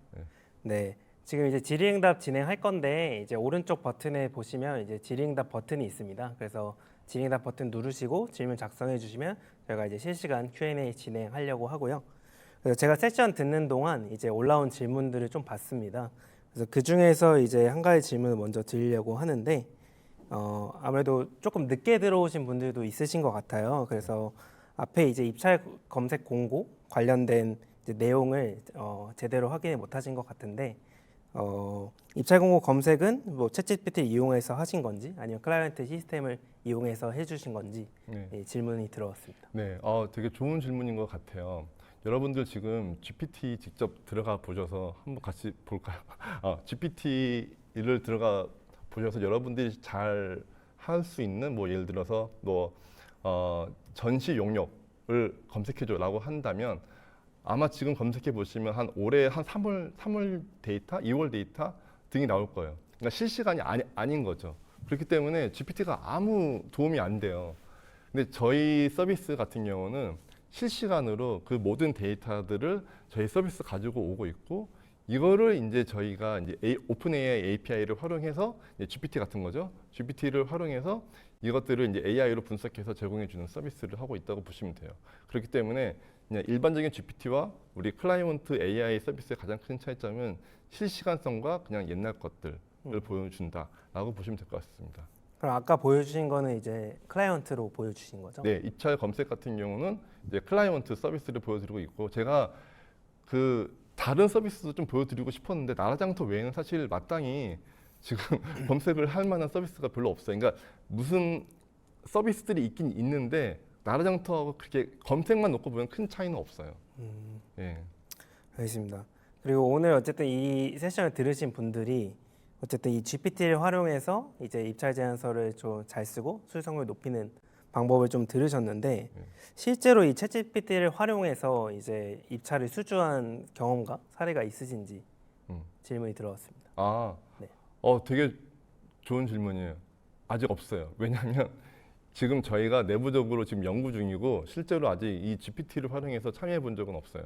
네, 지금 이제 질의응답 진행할 건데 이제 오른쪽 버튼에 보시면 이제 질의응답 버튼이 있습니다. 그래서 질의응답 버튼 누르시고 질문 작성해 주시면 저희가 이제 실시간 Q&A 진행하려고 하고요. 그래서 제가 세션 듣는 동안 이제 올라온 질문들을 좀 봤습니다. 그래서 그 중에서 이제 한 가지 질문을 먼저 드리려고 하는데 아무래도 조금 늦게 들어오신 분들도 있으신 것 같아요. 그래서 앞에 이제 입찰 검색 공고 관련된 이제 내용을 제대로 확인을 못하신 것 같은데 입찰 공고 검색은 뭐 챗GPT 이용해서 하신 건지 아니면 클라이언트 시스템을 이용해서 해주신 건지 네, 질문이 들어왔습니다. 네, 되게 좋은 질문인 것 같아요. 여러분들 지금 GPT 직접 들어가 보셔서 한번 같이 볼까요? GPT를 들어가 보셔서 여러분들이 잘 할 수 있는 뭐 예를 들어서 뭐 전시 용역을 검색해줘라고 한다면 아마 지금 검색해 보시면 한 올해 한 3월 데이터, 2월 데이터 등이 나올 거예요. 그러니까 실시간이 아닌 거죠. 그렇기 때문에 GPT가 아무 도움이 안 돼요. 근데 저희 서비스 같은 경우는 실시간으로 그 모든 데이터들을 저희 서비스 가지고 오고 있고 이거를 이제 저희가 이제 오픈 AI API를 활용해서 이제 GPT 같은 거죠. GPT를 활용해서 이것들을 이제 AI로 분석해서 제공해 주는 서비스를 하고 있다고 보시면 돼요. 그렇기 때문에 그냥 일반적인 GPT와 우리 클라이언트 AI 서비스의 가장 큰 차이점은 실시간성과 그냥 옛날 것들을 보여준다라고 보시면 될 것 같습니다. 그럼 아까 보여주신 거는 이제 클라이언트로 보여주신 거죠? 네, 입찰 검색 같은 경우는 이제 클라이언트 서비스를 보여드리고 있고 제가 그 다른 서비스도 좀 보여드리고 싶었는데 나라장터 외에는 사실 마땅히 지금 검색을 할 만한 서비스가 별로 없어요. 그러니까 무슨 서비스들이 있긴 있는데 나라장터하고 그렇게 검색만 놓고 보면 큰 차이는 없어요. 예. 알겠습니다. 그리고 오늘 어쨌든 이 세션을 들으신 분들이 어쨌든 이 GPT를 활용해서 이제 입찰 제안서를 좀 잘 쓰고 수익성을 높이는 방법을 좀 들으셨는데 실제로 이 챗GPT를 활용해서 이제 입찰을 수주한 경험과 사례가 있으신지 질문이 들어왔습니다. 아, 네. 되게 좋은 질문이에요. 아직 없어요. 왜냐하면 지금 저희가 내부적으로 지금 연구 중이고 실제로 아직 이 GPT를 활용해서 참여해 본 적은 없어요.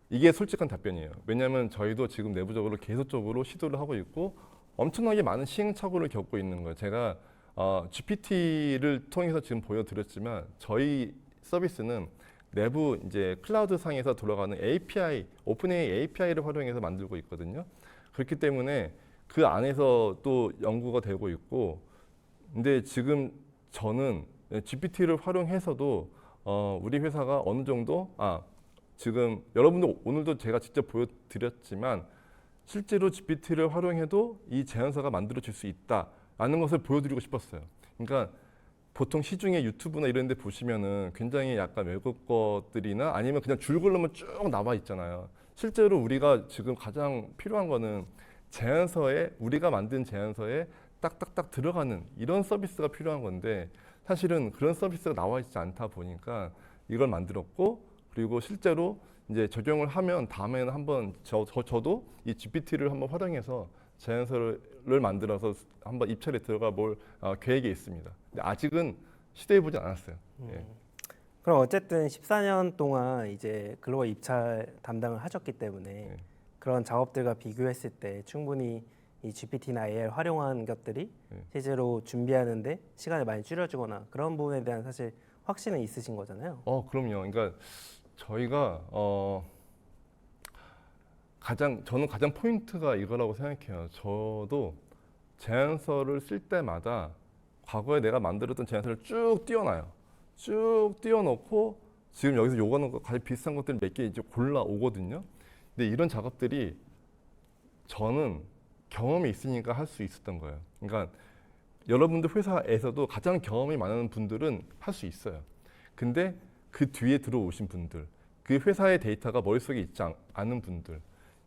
이게 솔직한 답변이에요. 왜냐하면 저희도 지금 내부적으로 계속적으로 시도를 하고 있고 엄청나게 많은 시행착오를 겪고 있는 거예요. 제가 GPT를 통해서 지금 보여드렸지만 저희 서비스는 내부 이제 클라우드 상에서 돌아가는 API, 오픈AI API를 활용해서 만들고 있거든요. 그렇기 때문에 그 안에서 또 연구가 되고 있고, 근데 지금 저는 GPT를 활용해서도 우리 회사가 어느 정도 지금 여러분들 오늘도 제가 직접 보여드렸지만 실제로 GPT를 활용해도 이 제안서가 만들어질 수 있다라는 것을 보여드리고 싶었어요. 그러니까 보통 시중에 유튜브나 이런 데 보시면은 굉장히 약간 외국 것들이나 아니면 그냥 줄글로만 쭉 나와 있잖아요. 실제로 우리가 지금 가장 필요한 거는 제안서에 우리가 만든 제안서에 딱딱딱 들어가는 이런 서비스가 필요한 건데 사실은 그런 서비스가 나와 있지 않다 보니까 이걸 만들었고 그리고 실제로 이제 적용을 하면 다음에는 한번 저도 이 GPT를 한번 활용해서 제안서를 만들어서 한번 입찰에 들어가 볼 계획이 있습니다. 근데 아직은 시도해 보지 않았어요. 예. 그럼 어쨌든 14년 동안 이제 글로벌 입찰 담당을 하셨기 때문에 네. 그런 작업들과 비교했을 때 충분히 이 GPT나 AI를 활용한 것들이 실제로 준비하는데 시간을 많이 줄여주거나 그런 부분에 대한 사실 확신은 있으신 거잖아요. 그럼요. 그러니까 저희가 저는 가장 포인트가 이거라고 생각해요. 저도 제안서를 쓸 때마다 과거에 내가 만들었던 제안서를 쭉 띄워놔요. 쭉 띄워놓고 지금 여기서 요구하는 거 가장 비슷한 것들 몇 개 이제 골라 오거든요. 근데 이런 작업들이 저는 경험이 있으니까 할 수 있었던 거예요. 그러니까 여러분들 회사에서도 가장 경험이 많은 분들은 할 수 있어요. 근데 그 뒤에 들어오신 분들, 그 회사의 데이터가 머릿속에 있지 않은 분들,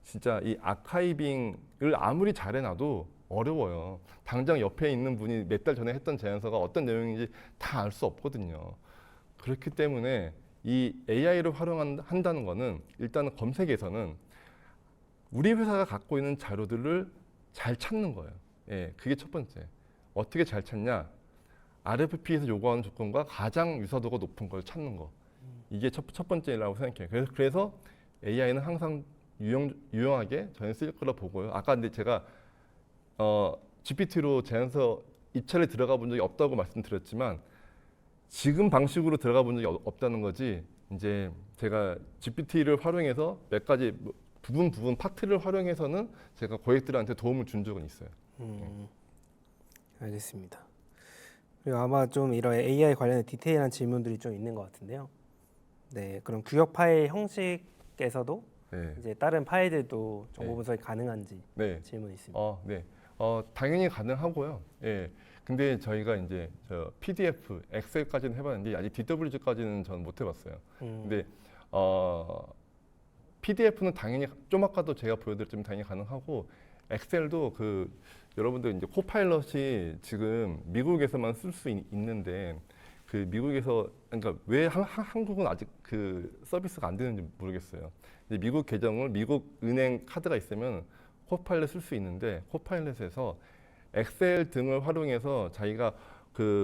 진짜 이 아카이빙을 아무리 잘해놔도 어려워요. 당장 옆에 있는 분이 몇 달 전에 했던 제안서가 어떤 내용인지 다 알 수 없거든요. 그렇기 때문에 이 AI를 활용한다는 거는 일단은 검색에서는 우리 회사가 갖고 있는 자료들을 잘 찾는 거예요. 예, 그게 첫 번째. 어떻게 잘 찾냐? RFP에서 요구하는 조건과 가장 유사도가 높은 걸 찾는 거. 이게 첫 번째라고 생각해요. 그래서 AI는 항상 유용하게 저는 쓸 거라 보고요. 아까 근데 제가 GPT로 제안서 입찰에 들어가 본 적이 없다고 말씀드렸지만 지금 방식으로 들어가 본 적이 없다는 거지. 이제 제가 GPT를 활용해서 몇 가지 부분 파트를 활용해서는 제가 고객들한테 도움을 준 적은 있어요. 알겠습니다. 그리고 아마 좀 이런 AI 관련된 디테일한 질문들이 좀 있는 것 같은데요. 네, 그럼 구역 파일 형식에서도 네. 이제 다른 파일들도 정보 분석이 가능한지 네. 질문이 있습니다. 네. 당연히 가능하고요. 예. 근데 저희가 이제 PDF, 엑셀까지는 해봤는데 아직 DWG까지는 저는 못 해봤어요. 근데 PDF는 당연히 좀 아까도 제가 보여드렸지만 당연히 가능하고 엑셀도 여러분들 이제 코파일럿이 지금 미국에서만 쓸 수 있는데 그 미국에서 그러니까 왜 한국은 아직 그 서비스가 안 되는지 모르겠어요. 이제 미국 계정을 미국 은행 카드가 있으면 코파일럿 쓸 수 있는데 코파일럿에서 엑셀 등을 활용해서 자기가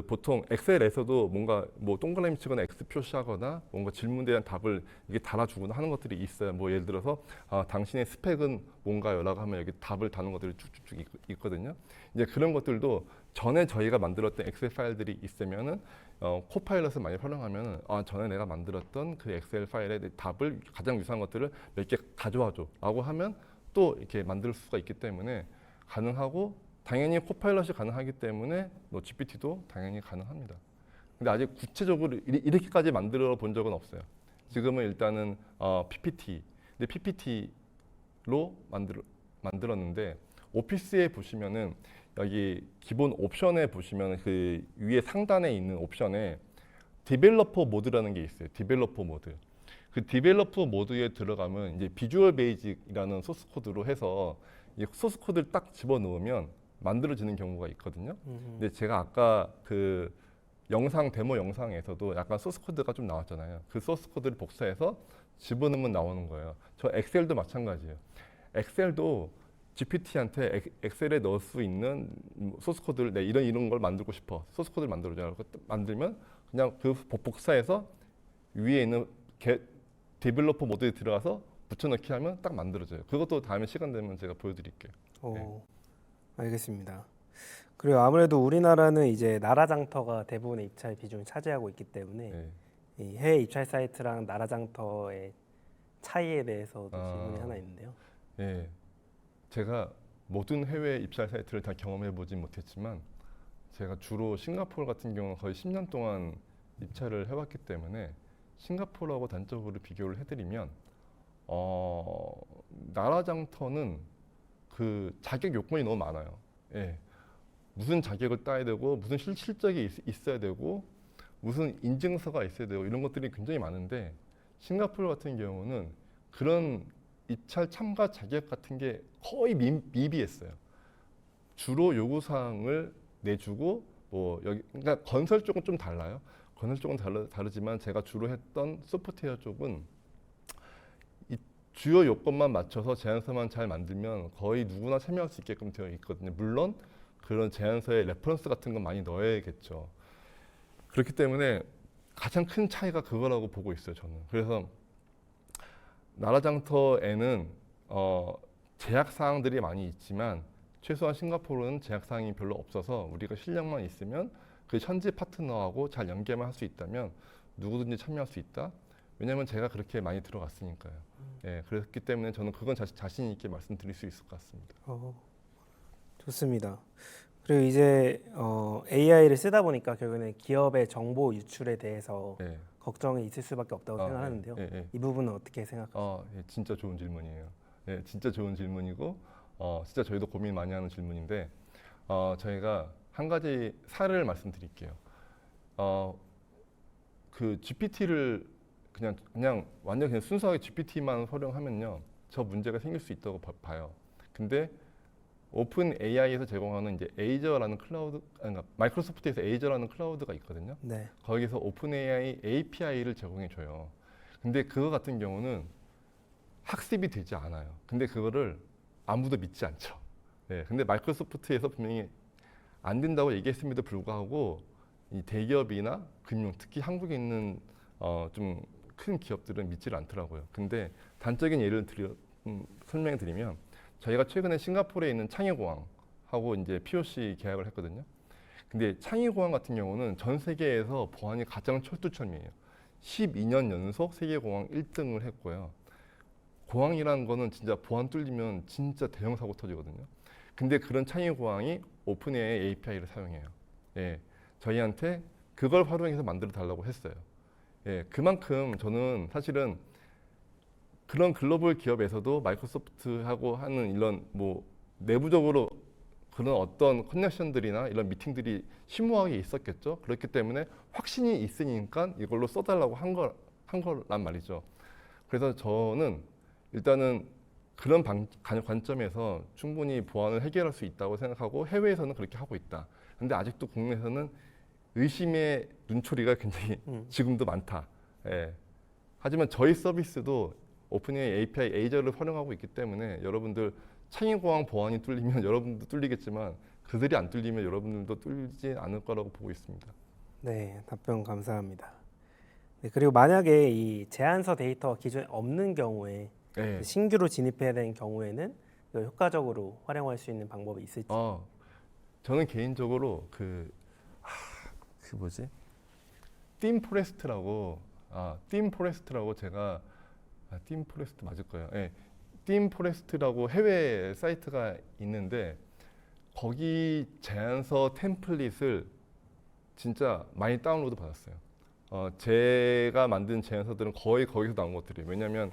보통 엑셀에서도 뭔가 뭐 동그라미 치거나 X 표시하거나 뭔가 질문에 대한 답을 이게 달아주거나 하는 것들이 있어요. 뭐 예를 들어서 당신의 스펙은 뭔가요?라고 하면 여기 답을 다는 것들이 쭉쭉쭉 있거든요. 이제 그런 것들도 전에 저희가 만들었던 엑셀 파일들이 있으면은 코파일럿을 많이 활용하면 전에 내가 만들었던 그 엑셀 파일의 답을 가장 유사한 것들을 몇 개 가져와줘라고 하면 또 이렇게 만들 수가 있기 때문에 가능하고. 당연히 코파일럿이 가능하기 때문에 GPT도 당연히 가능합니다. 근데 아직 구체적으로 이렇게까지 만들어 본 적은 없어요. 지금은 일단은 PPT, 근데 PPT로 만들었는데 오피스에 보시면은 여기 기본 옵션에 보시면 그 위에 상단에 있는 옵션에 디벨로퍼 모드라는 게 있어요. 디벨로퍼 모드. 그 디벨로퍼 모드에 들어가면 이제 비주얼 베이직이라는 소스 코드로 해서 이 소스 코드를 딱 집어넣으면 만들어지는 경우가 있거든요. 근데 제가 아까 그 데모 영상에서도 약간 소스 코드가 좀 나왔잖아요. 그 소스 코드를 복사해서 집어넣으면 나오는 거예요. 저 엑셀도 마찬가지예요. 엑셀도 GPT한테 엑셀에 넣을 수 있는 소스 코드를 이런 걸 만들고 싶어. 소스 코드를 만들어줘. 만들면 그냥 그 복사해서 위에 있는 디벨로퍼 모드에 들어가서 붙여넣기 하면 딱 만들어져요. 그것도 다음에 시간 되면 제가 보여드릴게요. 오, 알겠습니다. 그리고 아무래도 우리나라는 이제 나라 장터가 대부분의 입찰 비중을 차지하고 있기 때문에 네. 이 해외 입찰 사이트랑 나라 장터의 차이에 대해서도 질문이 하나 있는데요. 예, 제가 모든 해외 입찰 사이트를 다 경험해 보진 못했지만 제가 주로 싱가포르 같은 경우는 거의 10년 동안 입찰을 해왔기 때문에 싱가포르하고 단적으로 비교를 해드리면 나라 장터는 그 자격 요건이 너무 많아요. 예, 무슨 자격을 따야 되고 무슨 실적이 있어야 되고 무슨 인증서가 있어야 되고 이런 것들이 굉장히 많은데 싱가포르 같은 경우는 그런 입찰 참가 자격 같은 게 거의 미비했어요. 주로 요구사항을 내주고 뭐 여기 그러니까 건설 쪽은 좀 달라요. 건설 쪽은 다르지만 제가 주로 했던 소프트웨어 쪽은 이 주요 요건만 맞춰서 제안서만 잘 만들면 거의 누구나 참여할 수 있게끔 되어 있거든요. 물론 그런 제안서에 레퍼런스 같은 건 많이 넣어야겠죠. 그렇기 때문에 가장 큰 차이가 그거라고 보고 있어요, 저는. 그래서 나라장터에는 제약 사항들이 많이 있지만 최소한 싱가포르는 제약 사항이 별로 없어서 우리가 실력만 있으면 그 현지 파트너하고 잘 연계만 할 수 있다면 누구든지 참여할 수 있다. 왜냐하면 제가 그렇게 많이 들어갔으니까요. 예, 그렇기 때문에 저는 그건 자신 있게 말씀드릴 수 있을 것 같습니다. 좋습니다. 그리고 이제 AI를 쓰다 보니까 결국에는 기업의 정보 유출에 대해서 예. 걱정이 있을 수밖에 없다고 생각하는데요. 이 부분은 어떻게 생각하세요? 예, 진짜 좋은 질문이에요. 예, 진짜 좋은 질문이고 진짜 저희도 고민 많이 하는 질문인데 저희가 한 가지 사례를 말씀드릴게요. 그 GPT를 그냥 완전 그냥 순수하게 GPT만 활용하면요, 저 문제가 생길 수 있다고 봐요. 근데 오픈 AI에서 제공하는 이제 에이저라는 클라우드, 그러니까 마이크로소프트에서 에이저라는 클라우드가 있거든요. 네. 거기서 오픈 AI API를 제공해 줘요. 근데 그거 같은 경우는 학습이 되지 않아요. 근데 그거를 아무도 믿지 않죠. 네, 근데 마이크로소프트에서 분명히 안 된다고 얘기했음에도 불구하고 이 대기업이나 금융, 특히 한국에 있는 좀 큰 기업들은 믿질 않더라고요. 근데 단적인 예를 설명해 드리면 저희가 최근에 싱가포르에 있는 창의공항하고 이제 POC 계약을 했거든요. 근데 창의공항 같은 경우는 전 세계에서 보안이 가장 철두철미해요. 12년 연속 세계공항 1등을 했고요. 공항이라는 거는 진짜 보안 뚫리면 진짜 대형 사고 터지거든요. 근데 그런 창의공항이 오픈AI API를 사용해요. 예, 저희한테 그걸 활용해서 만들어 달라고 했어요. 예, 그만큼 저는 사실은 그런 글로벌 기업에서도 마이크로소프트하고 하는 이런 뭐 내부적으로 그런 어떤 커넥션들이나 이런 미팅들이 심오하게 있었겠죠. 그렇기 때문에 확신이 있으니까 이걸로 써달라고 한 거란 말이죠. 그래서 저는 일단은 그런 관점에서 충분히 보안을 해결할 수 있다고 생각하고 해외에서는 그렇게 하고 있다. 근데 아직도 국내에서는 의심의 눈초리가 굉장히 지금도 많다. 예. 하지만 저희 서비스도 오픈AI API 에이저를 활용하고 있기 때문에 여러분들 창의공항 보안이 뚫리면 여러분도 뚫리겠지만 그들이 안 뚫리면 여러분들도 뚫리지 않을 거라고 보고 있습니다. 네, 답변 감사합니다. 네, 그리고 만약에 이 제안서 데이터가 기존에 없는 경우에 네. 신규로 진입해야 되는 경우에는 이걸 효과적으로 활용할 수 있는 방법이 있을지? 저는 개인적으로 그 뭐지? 띵포레스트라고 제가 띵포레스트 맞을 거예요. 예. 띵포레스트라고 해외 사이트가 있는데 거기 제안서 템플릿을 진짜 많이 다운로드 받았어요. 제가 만든 제안서들은 거의 거기서 나온 것들이에요. 왜냐하면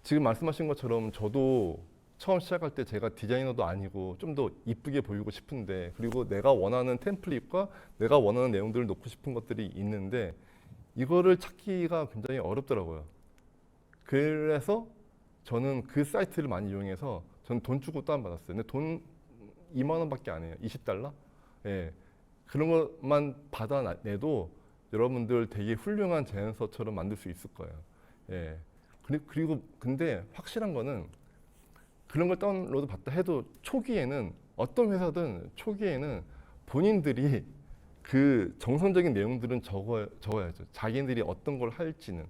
지금 말씀하신 것처럼 저도 처음 시작할 때 제가 디자이너도 아니고 좀 더 이쁘게 보이고 싶은데 그리고 내가 원하는 템플릿과 내가 원하는 내용들을 놓고 싶은 것들이 있는데 이거를 찾기가 굉장히 어렵더라고요. 그래서 저는 그 사이트를 많이 이용해서 저는 돈 주고 다운받았어요. 근데 돈 2만 원밖에 안 해요. 20달러? 예. 그런 것만 받아내도 여러분들 되게 훌륭한 제안서처럼 만들 수 있을 거예요. 예. 그리고 근데 확실한 거는 그런 걸 다운로드 받다 해도 초기에는 어떤 회사든 초기에는 본인들이 그 정성적인 내용들은 적어야죠. 자기들이 어떤 걸 할지는.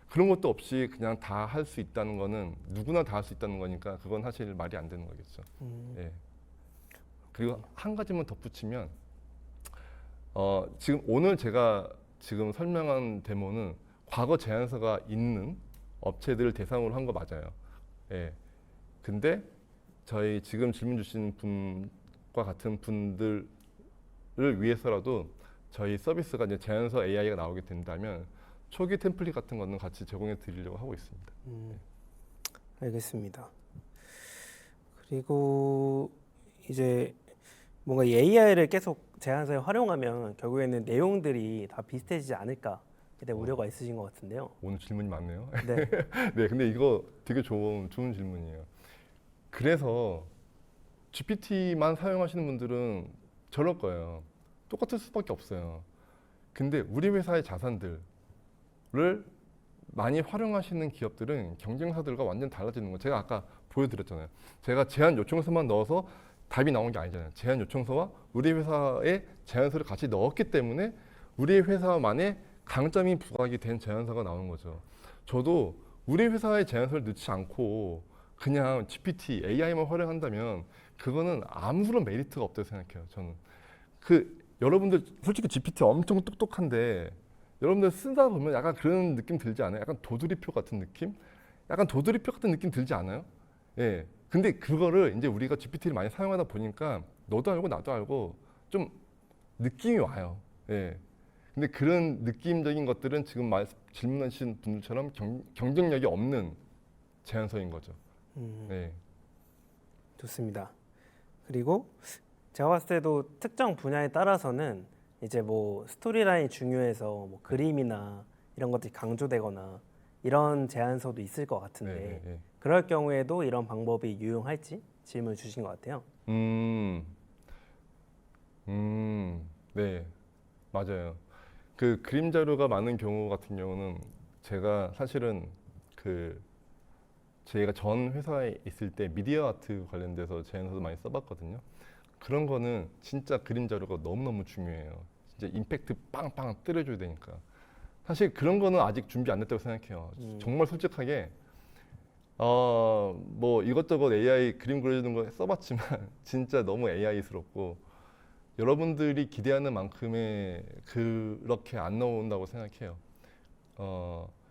그런 것도 없이 그냥 다 할 수 있다는 거는 누구나 다 할 수 있다는 거니까 그건 사실 말이 안 되는 거겠죠. 예. 그리고 한 가지만 덧붙이면 지금 오늘 제가 지금 설명한 데모는 과거 제안서가 있는 업체들을 대상으로 한 거 맞아요. 예. 근데 저희 지금 질문 주신 분과 같은 분들을 위해서라도 저희 서비스가 이제 제안서 AI가 나오게 된다면 초기 템플릿 같은 거는 같이 제공해 드리려고 하고 있습니다. 알겠습니다. 그리고 이제 뭔가 이 AI를 계속 제안서에 활용하면 결국에는 내용들이 다 비슷해지지 않을까에 대한 우려가 있으신 것 같은데요. 오늘 질문이 많네요. 네. 네, 근데 이거 되게 좋은 질문이에요. 그래서 GPT만 사용하시는 분들은 저럴 거예요. 똑같을 수밖에 없어요. 근데 우리 회사의 자산들을 많이 활용하시는 기업들은 경쟁사들과 완전 달라지는 거. 제가 아까 보여드렸잖아요. 제가 제안 요청서만 넣어서 답이 나온 게 아니잖아요. 제안 요청서와 우리 회사의 제안서를 같이 넣었기 때문에 우리 회사만의 강점이 부각이 된 제안서가 나오는 거죠. 저도 우리 회사의 제안서를 넣지 않고 그냥 GPT, AI만 활용한다면 그거는 아무런 메리트가 없다고 생각해요. 저는 여러분들 솔직히 GPT 엄청 똑똑한데 여러분들 쓰다 보면 약간 그런 느낌 들지 않아요? 약간 도드리표 같은 느낌? 약간 도드리표 같은 느낌 들지 않아요? 예. 근데 그거를 이제 우리가 GPT를 많이 사용하다 보니까 너도 알고 나도 알고 좀 느낌이 와요. 예. 근데 그런 느낌적인 것들은 지금 질문하신 분들처럼 경쟁력이 없는 제안서인 거죠. 네. 좋습니다. 그리고 제가 봤을 때도 특정 분야에 따라서는 이제 뭐 스토리라인이 중요해서 뭐 그림이나 이런 것들이 강조되거나 이런 제안서도 있을 것 같은데 네. 그럴 경우에도 이런 방법이 유용할지 질문을 주신 것 같아요. 네, 맞아요. 그 그림 자료가 많은 경우 같은 경우는 제가 사실은 제가 전 회사에 있을 때 미디어 아트 관련돼서 제안서도 많이 써봤거든요. 그런 거는 진짜 그림 자료가 너무너무 중요해요. 진짜 임팩트 빵빵 때려줘야 되니까. 사실 그런 거는 아직 준비 안 됐다고 생각해요. 정말 솔직하게 뭐 이것저것 AI 그림 그려주는 거 써봤지만 진짜 너무 AI스럽고 여러분들이 기대하는 만큼의 그렇게 안 나온다고 생각해요.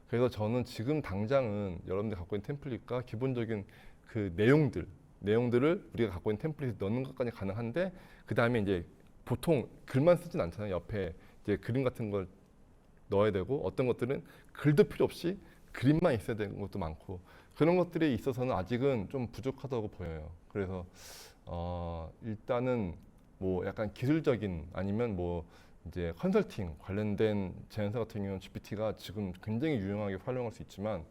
그래서 저는 지금 당장은 여러분들이 갖고 있는 템플릿과 기본적인 그 내용들을 우리가 갖고 있는 템플릿에 넣는 것까지 가능한데 그 다음에 이제 보통 글만 쓰진 않잖아요. 옆에 이제 그림 같은 걸 넣어야 되고 어떤 것들은 글도 필요 없이 그림만 있어야 되는 것도 많고 그런 것들에 있어서는 아직은 좀 부족하다고 보여요. 그래서 일단은 뭐 약간 기술적인 아니면 뭐 이제 컨설팅 관련된 제안서 같은 경우는 GPT가 지금 굉장히 유용하게 활용할 수 있지만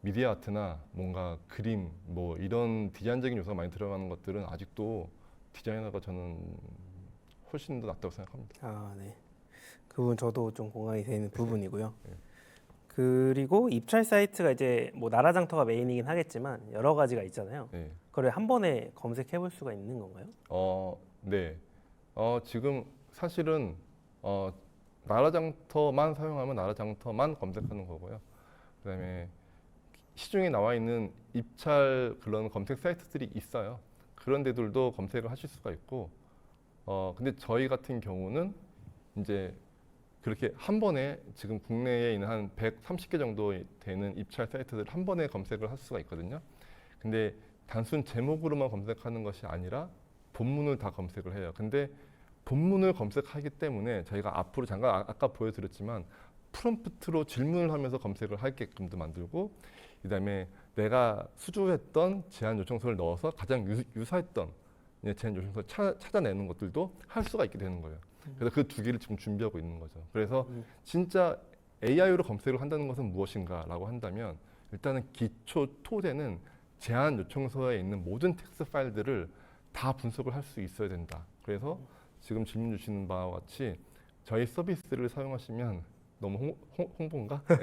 미디어 아트나 뭔가 그림 뭐 이런 디자인적인 요소가 많이 들어가는 것들은 아직도 디자이너가 저는 훨씬 더 낫다고 생각합니다. 아, 네. 그 부분 저도 좀 공감이 되는 부분이고요. 네. 그리고 입찰 사이트가 이제 뭐 나라장터가 메인이긴 하겠지만 여러 가지가 있잖아요. 네. 그걸 한 번에 검색해 볼 수가 있는 건가요? 네. 지금 사실은 나라장터만 사용하면 나라장터만 검색하는 거고요. 그다음에 시중에 나와 있는 입찰 그런 검색 사이트들이 있어요. 그런 데들도 검색을 하실 수가 있고, 근데 저희 같은 경우는 이제 그렇게 한 번에 지금 국내에 있는 한 130개 정도 되는 입찰 사이트들 한 번에 검색을 할 수가 있거든요. 근데 단순 제목으로만 검색하는 것이 아니라 본문을 다 검색을 해요. 근데 본문을 검색하기 때문에 저희가 앞으로 잠깐 아까 보여드렸지만 프롬프트로 질문을 하면서 검색을 하게끔도 만들고 그다음에 내가 수주했던 제안 요청서를 넣어서 가장 유사했던 제안 요청서 찾아내는 것들도 할 수가 있게 되는 거예요. 그래서 그 두 개를 지금 준비하고 있는 거죠. 그래서 진짜 AI로 검색을 한다는 것은 무엇인가라고 한다면 일단은 기초 토대는 제안 요청서에 있는 모든 텍스트 파일들을 다 분석을 할 수 있어야 된다. 그래서 지금 질문 주시는 바와 같이 저희 서비스를 사용하시면 너무 홍보인가? 네.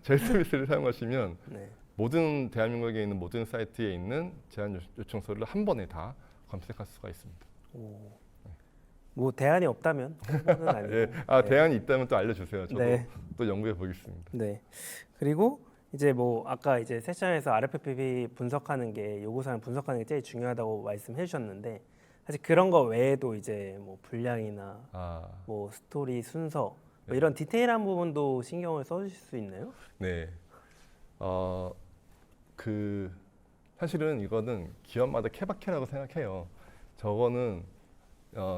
저희 서비스를 사용하시면 네. 모든 대한민국에 있는 모든 사이트에 있는 제안 요청서를 한 번에 다 검색할 수가 있습니다. 오. 뭐 대안이 없다면 그건 아니고. 네. 대안이 있다면 또 알려주세요. 저도 네. 또 연구해 보겠습니다. 네. 그리고 이제 뭐 아까 이제 세션에서 RFP 분석하는 게 요구사항 분석하는 게 제일 중요하다고 말씀해 주셨는데 사실 그런 거 외에도 이제 뭐 분량이나 뭐 스토리 순서 뭐 이런 디테일한 부분도 신경을 써주실 수 있나요? 네. 사실은 이거는 기업마다 케바케라고 생각해요. 저거는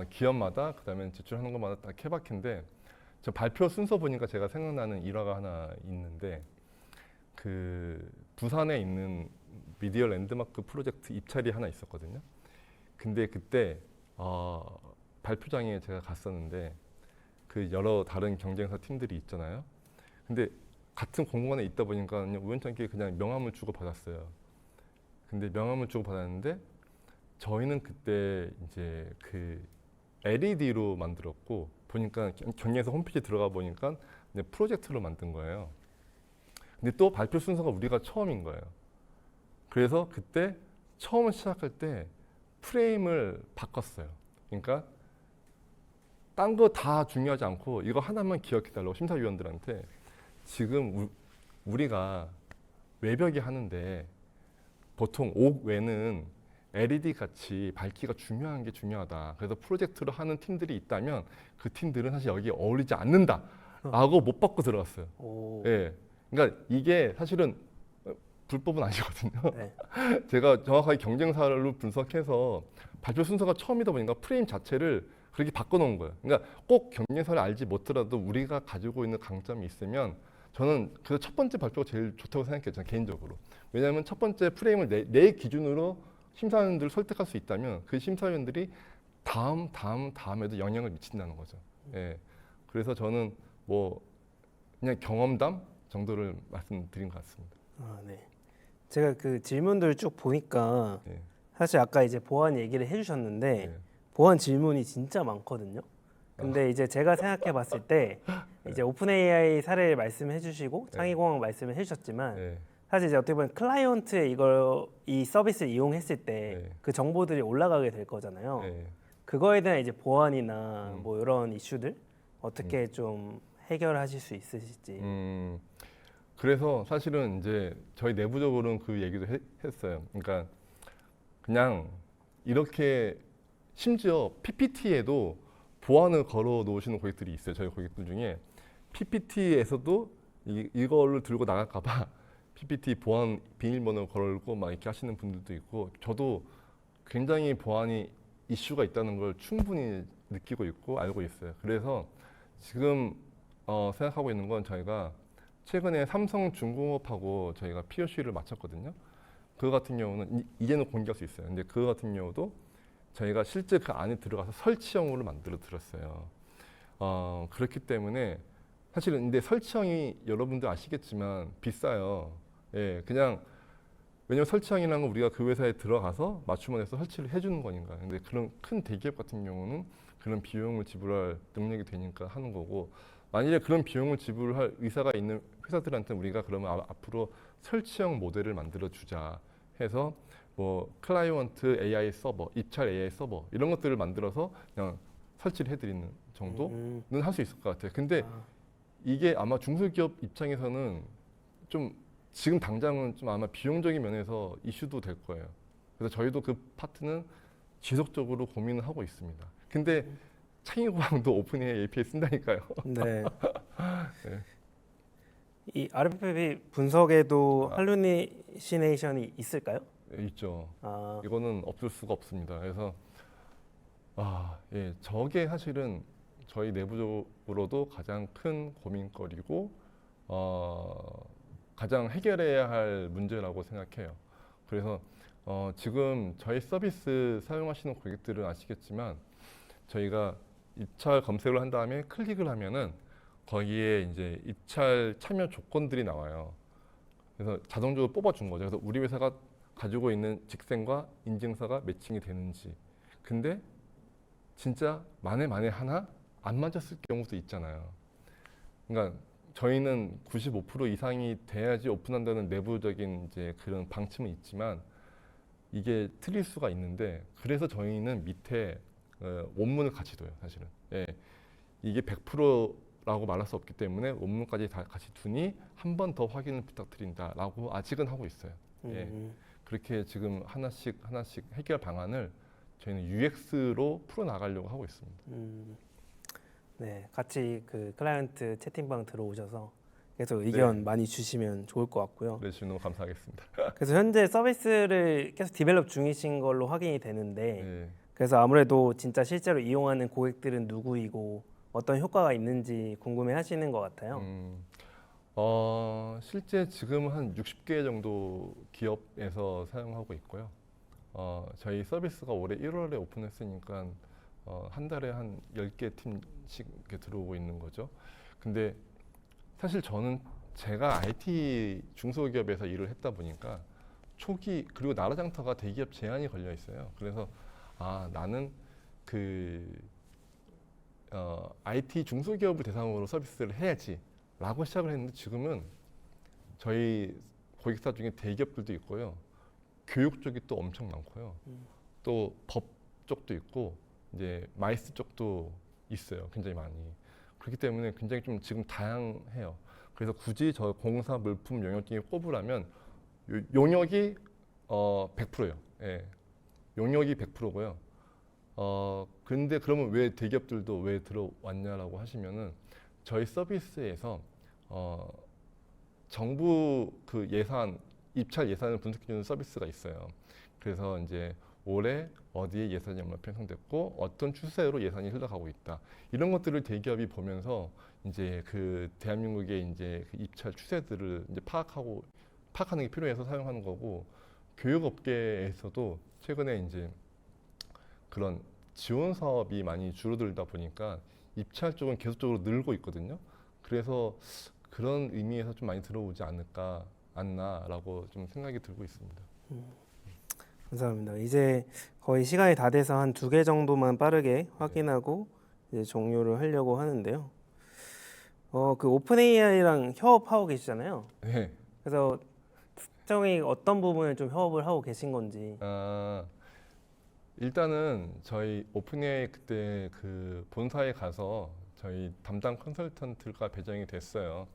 기업마다 그다음에 제출하는 것마다 다 케바케인데 저 발표 순서 보니까 제가 생각나는 일화가 하나 있는데 그 부산에 있는 미디어 랜드마크 프로젝트 입찰이 하나 있었거든요. 근데 그때 발표장에 제가 갔었는데 그 여러 다른 경쟁사 팀들이 있잖아요. 근데 같은 공간에 있다 보니까 우연찮게 그냥 명함을 주고 받았어요. 근데 명함을 주고 받았는데 저희는 그때 이제 그 LED로 만들었고 보니까 경영에서 홈페이지 들어가 보니까 이제 프로젝트로 만든 거예요. 근데 또 발표 순서가 우리가 처음인 거예요. 그래서 그때 처음 시작할 때 프레임을 바꿨어요. 그러니까 딴 거 다 중요하지 않고 이거 하나만 기억해달라고 심사위원들한테 지금 우리가 외벽이 하는데 보통 옥 외는 LED 같이 밝기가 중요한 게 중요하다. 그래서 프로젝트로 하는 팀들이 있다면 그 팀들은 사실 여기에 어울리지 않는다. 라고 못 받고 들어갔어요. 오. 예. 그러니까 이게 사실은 불법은 아니거든요. 네. 제가 정확하게 경쟁사를 분석해서 발표 순서가 처음이다 보니까 프레임 자체를 그렇게 바꿔놓은 거예요. 그러니까 꼭 경쟁사를 알지 못하더라도 우리가 가지고 있는 강점이 있으면 저는 그래서 첫 번째 발표가 제일 좋다고 생각해요. 저는 개인적으로. 왜냐하면 첫 번째 프레임을 내 기준으로 심사위원들을 설득할 수 있다면 그 심사위원들이 다음에도 영향을 미친다는 거죠. 예. 그래서 저는 뭐 그냥 경험담 정도를 말씀드린 것 같습니다. 네. 제가 그 질문들 쭉 보니까 예. 사실 아까 이제 보안 얘기를 해주셨는데 예. 보안 질문이 진짜 많거든요. 근데 이제 제가 생각해 봤을 때 이제 오픈 AI 사례를 말씀해 주시고 창의공학 말씀을 해주셨지만 예. 사실 이제 어떻게 보면 클라이언트에 이 서비스를 이용했을 때 그 정보들이 올라가게 될 거잖아요. 예. 그거에 대한 이제 보안이나 뭐 이런 이슈들 어떻게 좀 해결하실 수 있으실지. 그래서 사실은 이제 저희 내부적으로는 그 얘기도 했어요. 그러니까 그냥 이렇게 심지어 PPT에도 보안을 걸어 놓으시는 고객들이 있어요. 저희 고객들 중에 PPT에서도 이거를 들고 나갈까봐 PPT 보안 비밀번호 걸고 막 이렇게 하시는 분들도 있고 저도 굉장히 보안이 이슈가 있다는 걸 충분히 느끼고 있고 알고 있어요. 그래서 지금 생각하고 있는 건 저희가 최근에 삼성중공업하고 저희가 POC를 마쳤거든요. 그거 같은 경우는 이제는 공개할 수 있어요. 근데 그거 같은 경우도 저희가 실제 그 안에 들어가서 설치형으로 만들어 드렸어요. 그렇기 때문에 사실은 근데 설치형이 여러분들 아시겠지만 비싸요. 예, 그냥 왜냐면 설치형이라는 건 우리가 그 회사에 들어가서 맞춤을 해서 설치를 해주는 거니까. 근데 그런 큰 대기업 같은 경우는 그런 비용을 지불할 능력이 되니까 하는 거고 만일에 그런 비용을 지불할 의사가 있는 회사들한테 우리가 그러면 앞으로 설치형 모델을 만들어 주자 해서 뭐 클라이언트 AI 서버, 입찰 AI 서버 이런 것들을 만들어서 그냥 설치를 해드리는 정도는 할 수 있을 것 같아요. 근데 이게 아마 중소기업 입장에서는 좀 지금 당장은 좀 아마 비용적인 면에서 이슈도 될 거예요. 그래서 저희도 그 파트는 지속적으로 고민을 하고 있습니다. 근데 창의공학도 오픈 AI API 쓴다니까요. 네. 네. 이 RFP 분석에도 할루시네이션이 있을까요? 네, 있죠. 이거는 없을 수가 없습니다. 그래서 예, 저게 사실은 저희 내부적으로도 가장 큰 고민거리고 가장 해결해야 할 문제라고 생각해요. 그래서 지금 저희 서비스 사용하시는 고객들은 아시겠지만 저희가 입찰 검색을 한 다음에 클릭을 하면은 거기에 이제 입찰 참여 조건들이 나와요. 그래서 자동적으로 뽑아준 거죠. 그래서 우리 회사가 가지고 있는 직생과 인증서가 매칭이 되는지. 근데 진짜 만에 하나 안 맞았을 경우도 있잖아요. 그러니까 저희는 95% 이상이 돼야지 오픈한다는 내부적인 이제 그런 방침은 있지만 이게 틀릴 수가 있는데 그래서 저희는 밑에 원문을 같이 둬요, 사실은. 예. 이게 100%라고 말할 수 없기 때문에 원문까지 다 같이 두니 한 번 더 확인을 부탁드린다라고 아직은 하고 있어요. 예. 그렇게 지금 하나씩 해결 방안을 저희는 UX로 풀어 나가려고 하고 있습니다. 네, 같이 그 클라이언트 채팅방 들어오셔서 계속 의견 네. 많이 주시면 좋을 것 같고요. 네, 주시면 너무 감사하겠습니다. 그래서 현재 서비스를 계속 디벨롭 중이신 걸로 확인이 되는데 네. 그래서 아무래도 진짜 실제로 이용하는 고객들은 누구이고 어떤 효과가 있는지 궁금해 하시는 것 같아요. 실제 지금 한 60개 정도 기업에서 사용하고 있고요. 저희 서비스가 올해 1월에 오픈했으니까 한 달에 한 10개 팀씩 이렇게 들어오고 있는 거죠. 근데 사실 저는 제가 IT 중소기업에서 일을 했다 보니까 초기 그리고 나라장터가 대기업 제한이 걸려 있어요. 그래서 나는 IT 중소기업을 대상으로 서비스를 해야지라고 시작을 했는데 지금은 저희 고객사 중에 대기업들도 있고요. 교육 쪽이 또 엄청 많고요. 또 법 쪽도 있고 이제 마이스 쪽도 있어요. 굉장히 많이. 그렇기 때문에 굉장히 좀 지금 다양해요. 그래서 굳이 저 공사 물품 용역 중에 꼽으라면 용역이 100%예요. 예. 용역이 100%고요. 근데 그러면 왜 대기업들도 왜 들어왔냐라고 하시면은 저희 서비스에서 정부 그 예산 입찰 예산을 분석해주는 서비스가 있어요. 그래서 이제 올해 어디에 예산이 얼마 편성됐고 어떤 추세로 예산이 흘러가고 있다. 이런 것들을 대기업이 보면서 이제 그 대한민국의 이제 그 입찰 추세들을 이제 파악하는 게 필요해서 사용하는 거고 교육업계에서도 최근에 이제 그런 지원 사업이 많이 줄어들다 보니까 입찰 쪽은 계속적으로 늘고 있거든요. 그래서 그런 의미에서 좀 많이 들어오지 않나라고 좀 생각이 들고 있습니다. 감사합니다. 이제 거의 시간이 다 돼서 한 2개 정도만 빠르게 확인하고 이제 종료를 하려고 하는데요. 그 오픈 AI랑 협업하고 계시잖아요. 네. 그래서 특정히 어떤 부분을 좀 협업을 하고 계신 건지. 일단은 저희 오픈AI 그때 그 본사에 가서 저희 담당 컨설턴트가 배정이 됐어요.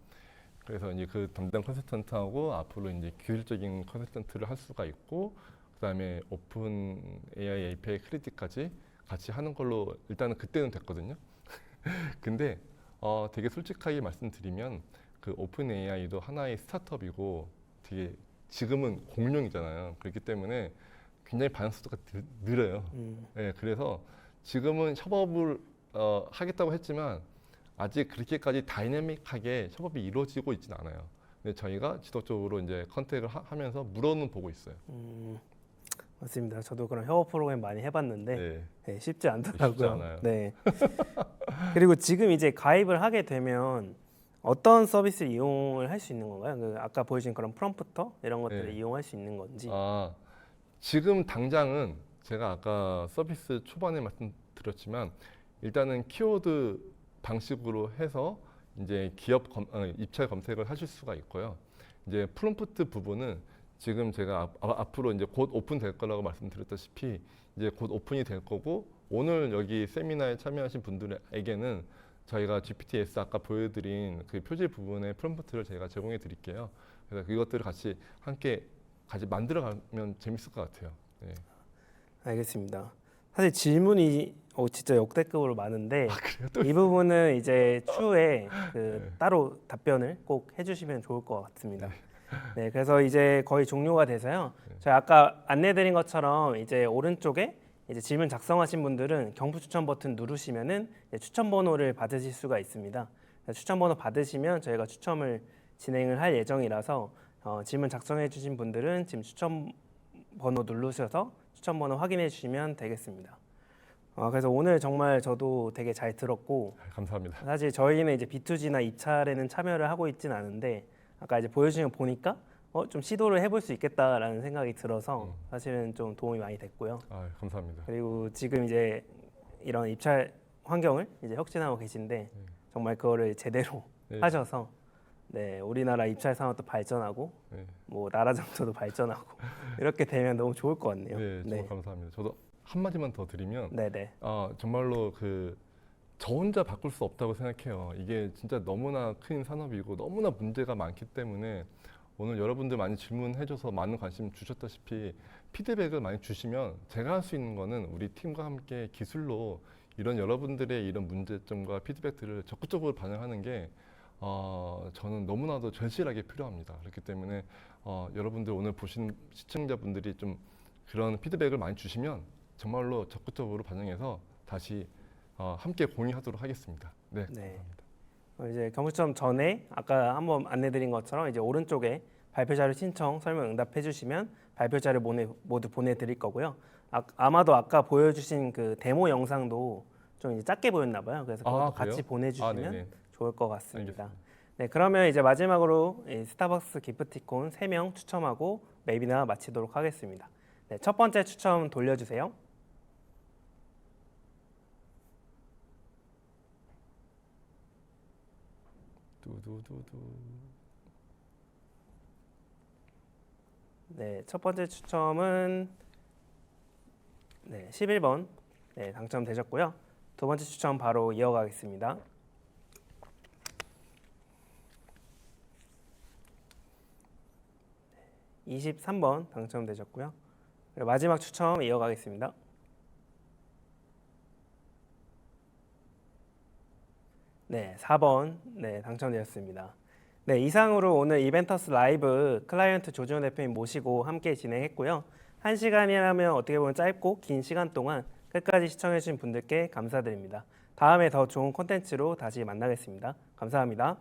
그래서 이제 그 담당 컨설턴트하고 앞으로 이제 규율적인 컨설턴트를 할 수가 있고 그다음에 오픈 AI API 크리틱까지 같이 하는 걸로 일단은 그때는 됐거든요. 근데 되게 솔직하게 말씀드리면 그 오픈 AI도 하나의 스타트업이고 되게 지금은 공룡이잖아요. 그렇기 때문에 굉장히 반응 속도가 느려요. 네, 그래서 지금은 협업을 하겠다고 했지만 아직 그렇게까지 다이내믹하게 협업이 이루어지고 있지는 않아요. 근데 저희가 지속적으로 이제 컨택을 하면서 물어는 보고 있어요. 맞습니다. 저도 그런 협업 프로그램 많이 해봤는데 네. 네, 쉽지 않더라고요. 쉽지 않아요. 네. 그리고 지금 이제 가입을 하게 되면 어떤 서비스를 이용을 할 수 있는 건가요? 그 아까 보여준 그런 프롬프터 이런 것들을 네. 이용할 수 있는 건지. 지금 당장은 제가 아까 서비스 초반에 말씀드렸지만 일단은 키워드 방식으로 해서 이제 기업 입찰 검색을 하실 수가 있고요. 이제 프롬프트 부분은 지금 제가 앞으로 이제 곧 오픈될 거라고 말씀드렸다시피 이제 곧 오픈이 될 거고 오늘 여기 세미나에 참여하신 분들에게는 저희가 GPTS 아까 보여드린 그 표지 부분의 프롬프트를 저희가 제공해 드릴게요. 그래서 이것들을 함께 만들어가면 재밌을 것 같아요. 네. 알겠습니다. 사실 질문이 진짜 역대급으로 많은데 그래요? 이 부분은 이제 추후에 네. 따로 답변을 꼭 해주시면 좋을 것 같습니다. 네, 그래서 이제 거의 종료가 돼서요. 저희 아까 안내드린 것처럼 이제 오른쪽에 이제 질문 작성하신 분들은 경품 추천 버튼 누르시면은 추천 번호를 받으실 수가 있습니다. 추천 번호 받으시면 저희가 추첨을 진행을 할 예정이라서 질문 작성해 주신 분들은 지금 추천 번호 누르셔서 추천 번호 확인해 주시면 되겠습니다. 그래서 오늘 정말 저도 되게 잘 들었고 감사합니다. 사실 저희는 이제 B2G나 입찰에는 참여를 하고 있진 않은데 아까 이제 보여주신 거 보니까 좀 시도를 해볼 수 있겠다라는 생각이 들어서 사실은 좀 도움이 많이 됐고요. 아, 감사합니다. 그리고 지금 이제 이런 입찰 환경을 이제 혁신하고 계신데 정말 그거를 제대로 네. 하셔서 네, 우리나라 입찰 산업도 발전하고 네. 뭐 나라 정도도 발전하고 이렇게 되면 너무 좋을 것 같네요. 네, 정말 감사합니다. 저도 한 마디만 더 드리면 네네. 정말로 저 혼자 바꿀 수 없다고 생각해요. 이게 진짜 너무나 큰 산업이고 너무나 문제가 많기 때문에 오늘 여러분들 많이 질문해줘서 많은 관심 주셨다시피 피드백을 많이 주시면 제가 할 수 있는 거는 우리 팀과 함께 기술로 이런 여러분들의 이런 문제점과 피드백들을 적극적으로 반영하는 게 저는 너무나도 절실하게 필요합니다. 그렇기 때문에 여러분들 오늘 보신 시청자분들이 좀 그런 피드백을 많이 주시면 정말로 적극적으로 반영해서 다시 함께 공유하도록 하겠습니다. 네. 네. 이제 경북시청 전에 아까 한번 안내드린 것처럼 이제 오른쪽에 발표 자료 신청 설명 응답해 주시면 발표 자료 모두 보내드릴 거고요. 아마도 아까 보여주신 그 데모 영상도 좀 이제 작게 보였나 봐요. 그래서 그것도 그래요? 같이 보내주시면 네네. 좋을 것 같습니다. 알겠습니다. 네, 그러면 이제 마지막으로 이 스타벅스 기프티콘 3명 추첨하고 웨비나 마치도록 하겠습니다. 네, 첫 번째 추첨 돌려주세요. 두두두두. 네, 첫 번째 추첨은 11번 당첨되셨고요. 두 번째 추첨 바로 이어가겠습니다. 23번 당첨되셨고요. 그리고 마지막 추첨 이어가겠습니다. 네, 4번 당첨되었습니다. 네, 이상으로 오늘 이벤터스 라이브 클라이언트 조지훈 대표님 모시고 함께 진행했고요. 1시간이라면 어떻게 보면 짧고 긴 시간 동안 끝까지 시청해주신 분들께 감사드립니다. 다음에 더 좋은 콘텐츠로 다시 만나겠습니다. 감사합니다.